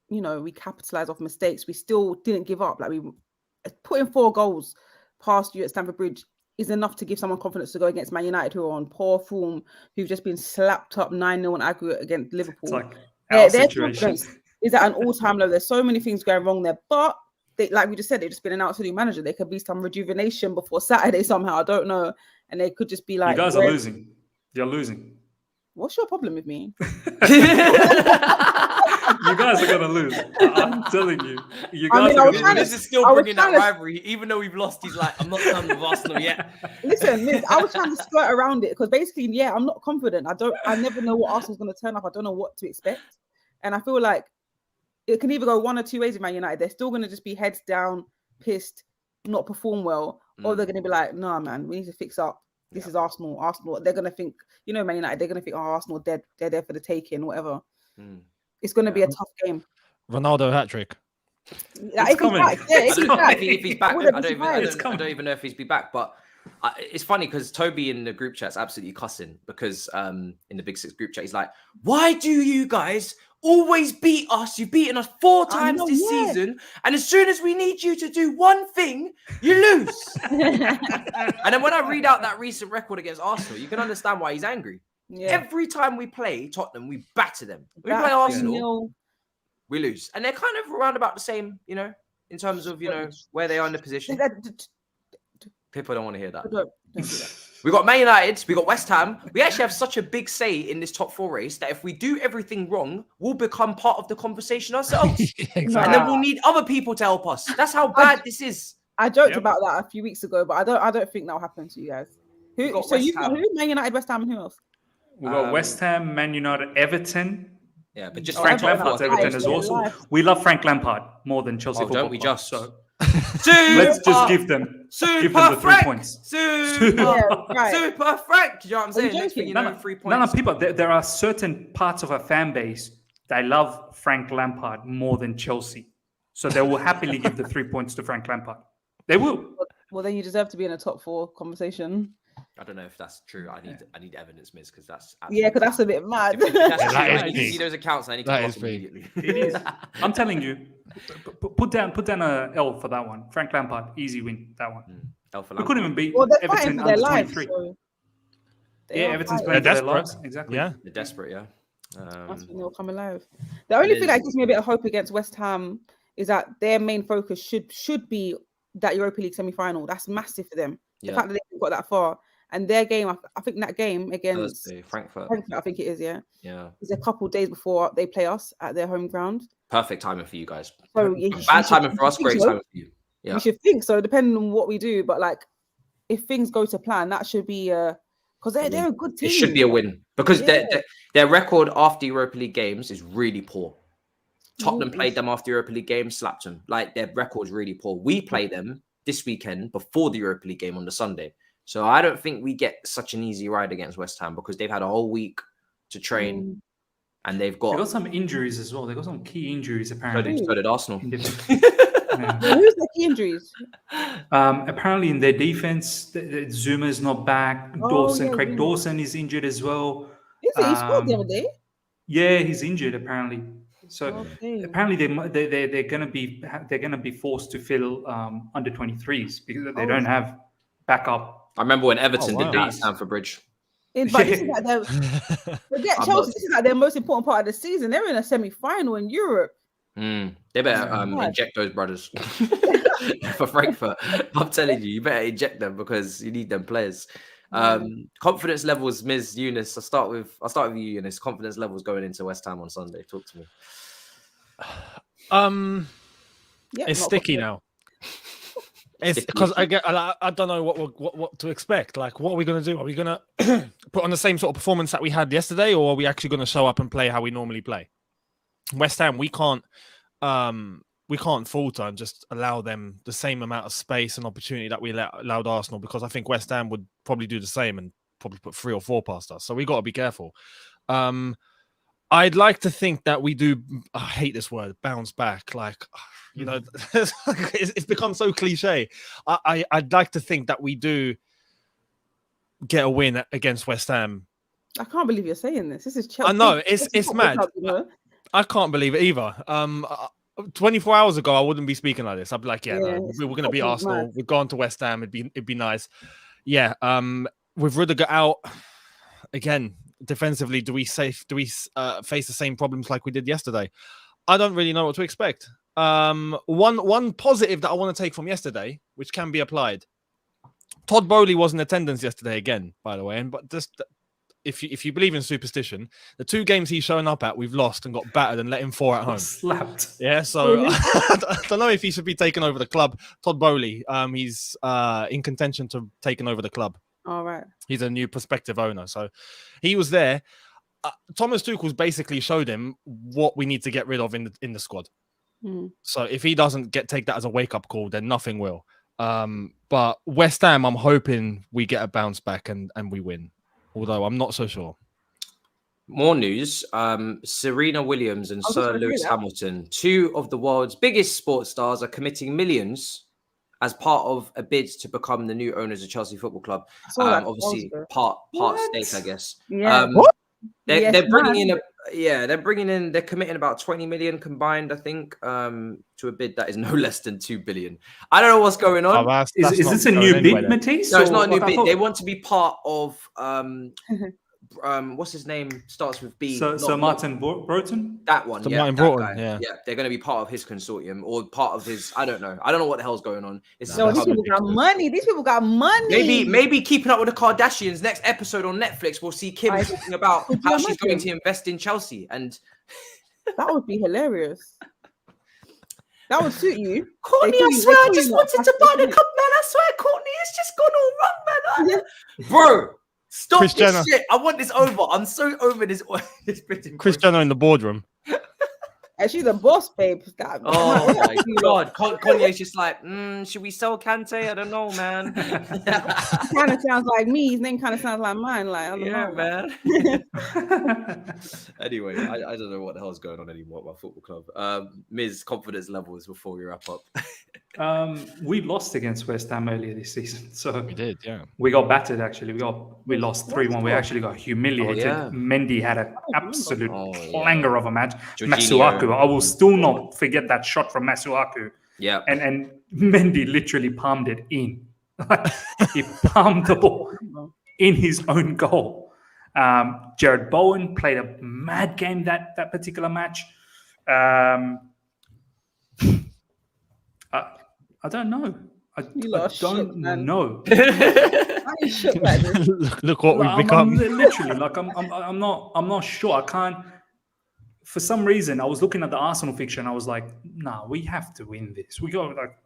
we capitalized off mistakes, we still didn't give up. Like, we putting 4 goals past you at Stamford Bridge is enough to give someone confidence to go against Man United, who are on poor form, who've just been slapped up 9-0 on aggregate against Liverpool. It's like our situation is at an all-time low. There's so many things going wrong there, but like we just said, they've just been announced a new manager. There could be some rejuvenation before Saturday somehow. I don't know, and they could just be like, "You guys are losing. You're losing." What's your problem with me? You guys are gonna lose. I'm telling you. You guys are gonna lose. This is still bringing that rivalry, even though we've lost. He's like, I'm not done with Arsenal yet. Listen, Liz, I was trying to skirt around it because basically, I'm not confident. I never know what Arsenal's gonna turn up. I don't know what to expect, and I feel like it can either go one or two ways with Man United. They're still gonna just be heads down, pissed, not perform well, or they're gonna be like, nah, man, we need to fix up. This is Arsenal. They're gonna think, Man United. They're gonna think, oh, Arsenal dead. They're there for the taking, whatever. It's going to be a tough game. Ronaldo hat-trick. If he's back, I don't even know if he's back. But it's funny because Toby in the group chat's absolutely cussing because in the Big Six group chat, he's like, why do you guys always beat us? You've beaten us 4 times this season. And as soon as we need you to do one thing, you lose. And then when I read out that recent record against Arsenal, you can understand why he's angry. Yeah. Every time we play Tottenham, we batter them. We That play Arsenal, 3-0 we lose. And they're kind of around about the same, in terms of, where they are in the position. Pippa don't want to hear that. Don't do that. We got Man United, we got West Ham. We actually have such a big say in this top 4 race that if we do everything wrong, we'll become part of the conversation ourselves. Exactly. And then we'll need other people to help us. That's how bad this is. I joked about that a few weeks ago, but I don't think that'll happen to you guys. We got So West you've got Ham. who? Man United, West Ham, and who else? We got West Ham, Man United, Everton. Yeah, but just Frank Frank Lampard's Lampard. Everton is also. We love Frank Lampard more than Chelsea Football don't we Club, just? So Super, let's just give them the 3 Frank. points. Super, right. Super Frank. You know what I'm saying? you Next thing you No, know, 3 no, points. people. There are certain parts of our fan base that love Frank Lampard more than Chelsea, so they will happily give the 3 points to Frank Lampard. They will. Well, then you deserve to be in a top 4 conversation. I don't know if that's true. I need evidence, Miz, because that's Yeah, because that's a bit mad. If that's true, that is I need to big. see those accounts. And I need to That block is them big. immediately. It is. I'm telling you. Put down a L for that one. Frank Lampard, easy win that one. L for We couldn't even beat Well, they're fighting Everton for their under lives. 23. So they Yeah, are Everton's fighting. playing for They're their desperate. lives. Exactly. Yeah. They're desperate, yeah. That's when they'll come alive. The only It thing that is. gives me a bit of hope against West Ham is that their main focus should be that Europa League semi-final. That's massive for them. The Yeah. fact that they've got that far. And their game, I think that game against Thursday, Frankfurt. I think it is, yeah. Yeah. It's a couple of days before they play us at their home ground. Perfect timing for you guys. So you Bad should- timing for us, you great think so. timing for you. Yeah. We should think so, depending on what we do. But like, if things go to plan, that should be because they're a good team. It should be a win because Yeah. their record after Europa League games is really poor. Tottenham played them after Europa League games, slapped them. Like their record's really poor. We play them this weekend before the Europa League game on the Sunday. So I don't think we get such an easy ride against West Ham because they've had a whole week to train and they've They got got some injuries as well. They got some key injuries so apparently. did Arsenal. Yeah. Who's the key injuries? Apparently in their defense, Zuma's not back. Dawson, yeah, Craig Zuma. Dawson is injured as well. Is it? He scored the other day. Yeah, he's injured apparently. So Okay. apparently they're gonna be forced to fill under 23s because they don't have backup. I remember when Everton wow. did that at Stamford Bridge. But this is like forget I'm Chelsea. not- This is like their most important part of the season. They're in a semi-final in Europe. They better inject those brothers for Frankfurt. I'm telling you, you better inject them because you need them players. Confidence levels, Ms. Younes. I'll start with you, Younes. Confidence levels going into West Ham on Sunday. Talk to me. It's sticky now. It's because I don't know what to expect. Like, what are we going to do? Are we going to put on the same sort of performance that we had yesterday, or are we actually going to show up and play how we normally play? West Ham, we can't falter and just allow them the same amount of space and opportunity that we allowed Arsenal, because I think West Ham would probably do the same and probably put 3 or 4 past us. So we got to be careful. I'd like to think that we do. I hate this word, bounce back. Like, you know, it's become so cliche. I'd like to think that we do get a win against West Ham. I can't believe you're saying this. This is Chelsea. I know it's Chelsea mad. Club, you know? I can't believe it either. 24 hours ago, I wouldn't be speaking like this. I'd be like, no, we're going to beat Arsenal. Mad. We've gone to West Ham. It'd be nice. Yeah. With Rudiger out again, defensively, do we face the same problems like we did yesterday? I don't really know what to expect. One positive that I want to take from yesterday, which can be applied. Todd Bowley was in attendance yesterday again, by the way, but just if you believe in superstition, the 2 games he's showing up at, we've lost and got battered and let him 4 at home. Slapped. Yeah, so I don't know if he should be taking over the club. Todd Bowley, he's in contention to taking over the club. All right. He's a new prospective owner, so he was there. Thomas Tuchel's basically showed him what we need to get rid of in the squad. So if he doesn't take that as a wake up call, then nothing will. But West Ham, I'm hoping we get a bounce back and we win. Although I'm not so sure. More news. Serena Williams and Sir Lewis Hamilton, 2 of the world's biggest sports stars, are committing millions as part of a bid to become the new owners of Chelsea Football Club. Obviously, part stake, I guess. Yeah. They're bringing in. They're committing about 20 million combined, I think, to a bid that is no less than 2 billion. I don't know what's going on. Is this a new bid, Matisse? No, it's not a new bid. They want to be part of what's his name? Starts with B. So Martin Broughton? That one, So yeah. Martin that Broughton, guy. yeah. They're going to be part of his consortium or part of his. I don't know. I don't know what the hell's going on. This is No, these becoming people got ridiculous. money. These people got money. Maybe keeping up with the Kardashians. Next episode on Netflix, we'll see Kim talking about Could you how she's going imagine? to invest in Chelsea. And That would be hilarious. That would suit you. Courtney, They I call you- swear, they I call just you wanted what, to buy the Pastor cup, man. I swear, Courtney, it's just gone all wrong, man. Bro, stop Chris this Jenner. shit. I want this over. I'm so over this. This Britain. Chris Jenner in the boardroom. And she's a boss, babe. God, Oh my you god, Kanye's just like, should we sell Kante? I don't know, man. kind of sounds like me. His name kind of sounds like mine. Like, I don't Yeah, know. man. Anyway, I don't know what the hell's going on anymore at my football club. Ms. confidence levels before we wrap up. We lost against West Ham earlier this season, so We did, yeah. we got battered. Actually, we lost 3-1. We actually got humiliated. Oh, yeah. Mendy had an absolute Oh, yeah. clanger of a match. Jorginho. Masuaku, I will still not forget that shot from Masuaku. Yeah. And Mendy literally palmed it in. He palmed the ball in his own goal. Jared Bowen played a mad game that particular match. I don't know. I don't know. Why are you shook like this? Look what we've I'm become. literally, like, I'm not sure. I can't. For some reason, I was looking at the Arsenal fixture and I was like, nah, we have to win this. We got like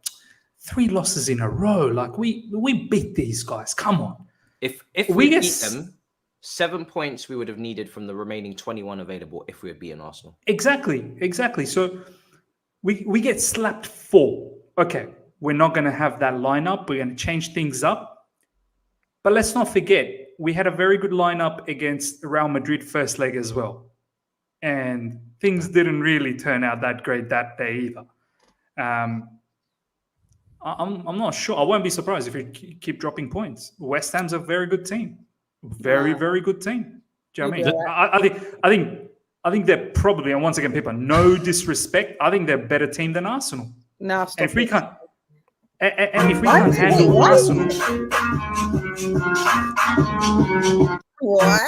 3 losses in a row. Like we beat these guys. Come on. If we beat them, 7 points we would have needed from the remaining 21 available if we had beaten Arsenal. Exactly. So we get slapped 4. Okay, we're not going to have that lineup. We're going to change things up. But let's not forget, we had a very good lineup against Real Madrid first leg as well. And things didn't really turn out that great that day either. I'm not sure. I won't be surprised if we keep dropping points. West Ham's a very good team. Very good team. Do you know what I mean? I think they're probably, and once again, Pippa, no disrespect, I think they're a better team than Arsenal. Nah, stop If we it. can't, and if we can't handle Arsenal, What?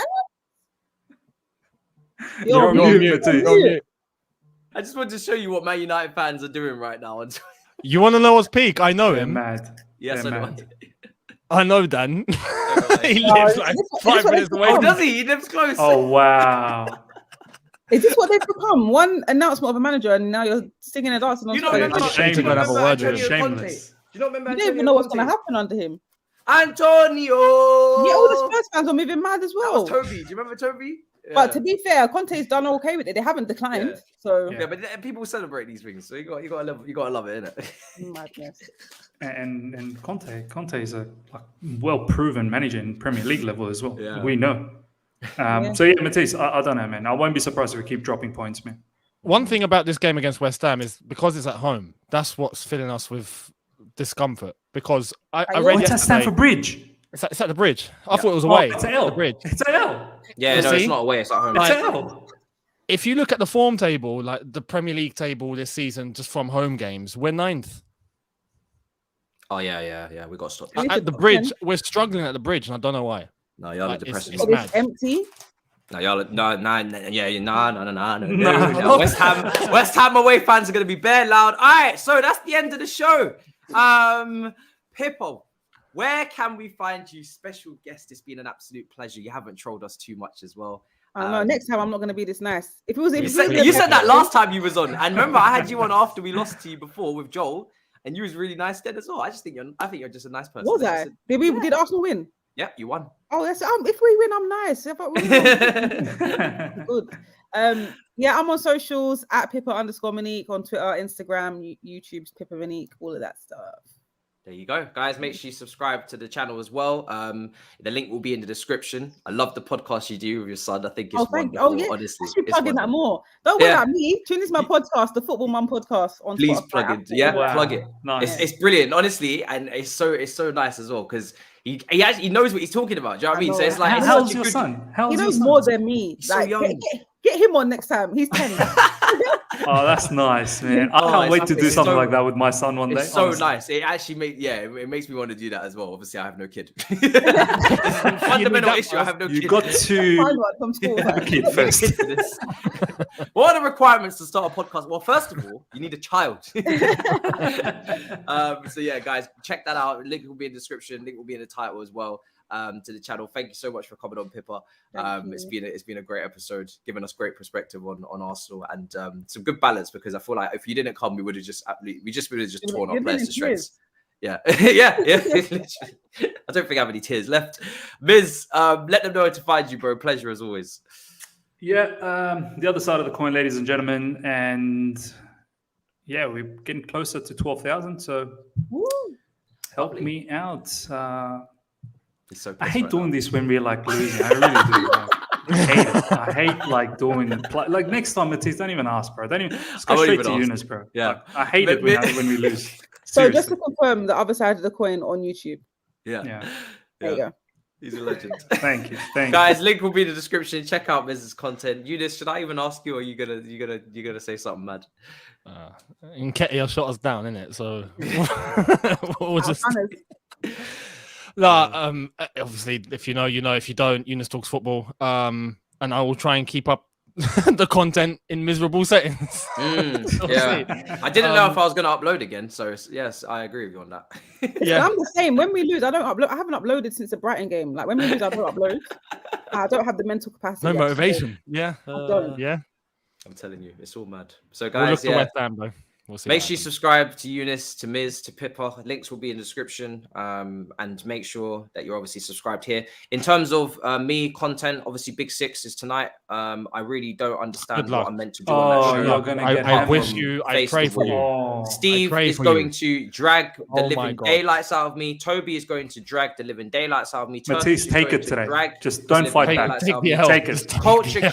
you're on mute, Matisse. You're on mute. I just wanted to show you what Man United fans are doing right now. You want to know what's peak? I know They're him. mad. Yes, They're I know. mad. I know Dan. He No, lives is like this 5 what minutes they away. Oh, from does he? He lives close. Oh, wow. Is this what they've become? One announcement of a manager, and now you're singing and dancing on You don't stage. remember? Just need to go and have a word with him. Shameless. Do you not remember? You don't even know what's going to happen under him. Antonio. Yeah, all the Spurs fans are moving mad as That well. was Toby. Do you remember Toby? But to be fair, Conte's done okay with it. They haven't declined. Yeah. So yeah, but people celebrate these things, so you gotta love it, innit? madness. And Conte is a well-proven manager in Premier League level as well. Yeah. We know. So yeah, Matisse, I don't know, man. I won't be surprised if we keep dropping points, man. One thing about this game against West Ham is because it's at home, that's what's filling us with discomfort. Because I read It's at yesterday, Stamford Bridge. it's at the Bridge. I thought it was away. It's at The L. Bridge. It's at L. Yeah, You no, see? it's not away, it's at home. It's Like- at L. If you look at the form table, like the Premier League table this season, just from home games, we're 9th. Oh yeah, we got to stop. Really? At the Bridge, we're struggling at the Bridge, and I don't know why. No, y'all are Like, depressing. it's But mad. it's empty. No, y'all, no. No. West Ham away fans are going to be bare loud. All right, so that's the end of the show. Pippa, where can we find you? Special guest. It's been an absolute pleasure. You haven't trolled us too much as well. I know. Next time I'm not going to be this nice. If it was, You said that last time you was on, and remember I had you on after we lost to you before with Joel, and you was really nice then as well. I think you're just a nice person. Was I? Did Arsenal win? Yeah, you won. Oh, that's if we win, I'm nice. If I win, good. Yeah, I'm on socials at Pippa_Monique on Twitter, Instagram, YouTube's Pippa Monique, all of that stuff. There you go, guys. Make sure you subscribe to the channel as well. The link will be in the description. I love the podcast you do with your son. I think it's wonderful. Oh, yeah. Honestly, I should it's plug in that wonderful. more. Don't worry about me. Tune into my podcast, the Football Mum podcast on Please Spotify, plug it. Apple. Yeah, Wow. plug it. Nice. It's brilliant, honestly, and it's so nice as well because he actually knows what he's talking about. Do you know what I mean? I So know. it's like it's How such old's a your good. son? How He old's your knows son? more than me. He's so Like, young. get him on next time. He's 10. Oh, that's nice, man. I Oh, can't wait to it's do something so- like that with my son one day. It's so honestly. nice. It actually it makes me want to do that as well. Obviously, I have no kid. Fundamental that issue. I have no You kid. got Find to one from school. kid first. Kid for this. What are the requirements to start a podcast? Well, first of all, you need a child. So yeah, guys, check that out. Link will be in the description. Link will be in the title as well. To the channel. Thank you so much for coming on, Pippa. It's been a great episode, giving us great perspective on Arsenal and some good balance, because I feel like if you didn't come, we would have just torn our players to shreds. Yeah. yeah. I don't think I have any tears left. Miz, let them know where to find you, bro. Pleasure as always. Yeah, the other side of the coin, ladies and gentlemen, and yeah, we're getting closer to 12,000. So help me out. It's so I hate right doing now. this when we're like losing. I really do. Like, I hate it. I hate like doing it. Like next time, Matisse, don't even ask, bro. Don't even just I go won't straight even to ask. Younes, bro. Yeah. Like, I hate it when we lose. So just Seriously. to confirm, the other side of the coin on YouTube. Yeah. There you go. He's a legend. Thank you. Guys, link will be in the description. Check out Miz's content. Younes, should I even ask you, or are you gonna say something mad? Nketiah shot us down, innit? So we'll just. Obviously, if you know, you know. If you don't, Younes Talks Football. And I will try and keep up the content in miserable settings. Yeah, I didn't know if I was going to upload again. So yes, I agree with you on that. Yeah, I'm the same. When we lose, I don't upload. I haven't uploaded since the Brighton game. Like when we lose, I don't upload. I don't have the mental capacity. No yet, motivation. Yeah, don't. yeah. I'm telling you, it's all mad. So We'll look guys, to West Ham though. We'll see. make sure you subscribe to Younes, to Miz, to Pippa. Links will be in the description. And make sure that you're obviously subscribed here. In terms of me content, obviously Big Six is tonight. I really don't understand what I'm meant to do on that show. You're gonna get I wish hammered. you. I pray for you. Oh, Steve pray is for going you. to drag the Oh my living God. daylights out of me. Toby is going to drag the living daylights out of me. Matisse, Turkish is take going it to today. drag Just the don't living fight back. daylights out Take of the me. L. Take it. Just take Culture the L.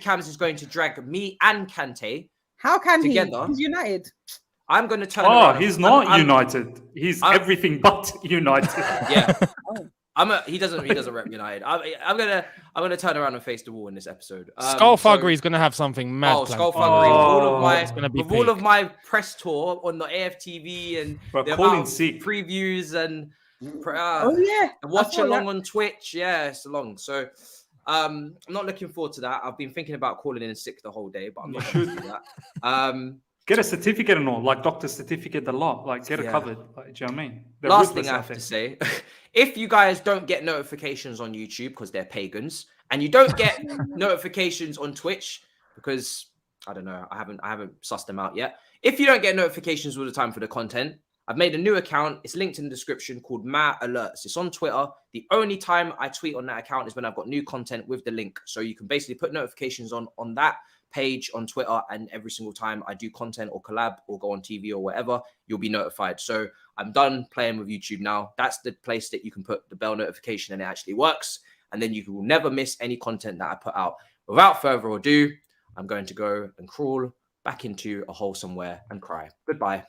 Cams is going to drag me and Kante. How can Together. he? He's United. I'm going to turn Oh, around. he's not I'm- United. He's everything but United. Yeah. He doesn't rep United. I'm gonna turn around and face the wall in this episode. Skullfuggery is going to have something mad. Oh, planned. Skullfuggery! It's gonna be With all of peak. my press tour on the AFTV and Bro, the call amount in of sick. previews and Oh yeah. watch I saw along that. on Twitch. Yeah, it's long. So I'm not looking forward to that. I've been thinking about calling in sick the whole day, but I'm not going to do that. Get a certificate and all, like doctor's certificate, a lot. Like, get it Yeah. covered. Like, do you know what I mean? They're Last ruthless thing I out have to there. say, if you guys don't get notifications on YouTube because they're pagans, and you don't get notifications on Twitch because I don't know, I haven't sussed them out yet. If you don't get notifications all the time for the content, I've made a new account. It's linked in the description called MAH Alerts. It's on Twitter. The only time I tweet on that account is when I've got new content with the link. So you can basically put notifications on that page on Twitter, and every single time I do content or collab or go on TV or whatever, you'll be notified. So I'm done playing with YouTube now. That's the place that you can put the bell notification and it actually works. And then you will never miss any content that I put out. Without further ado, I'm going to go and crawl back into a hole somewhere and cry. Goodbye.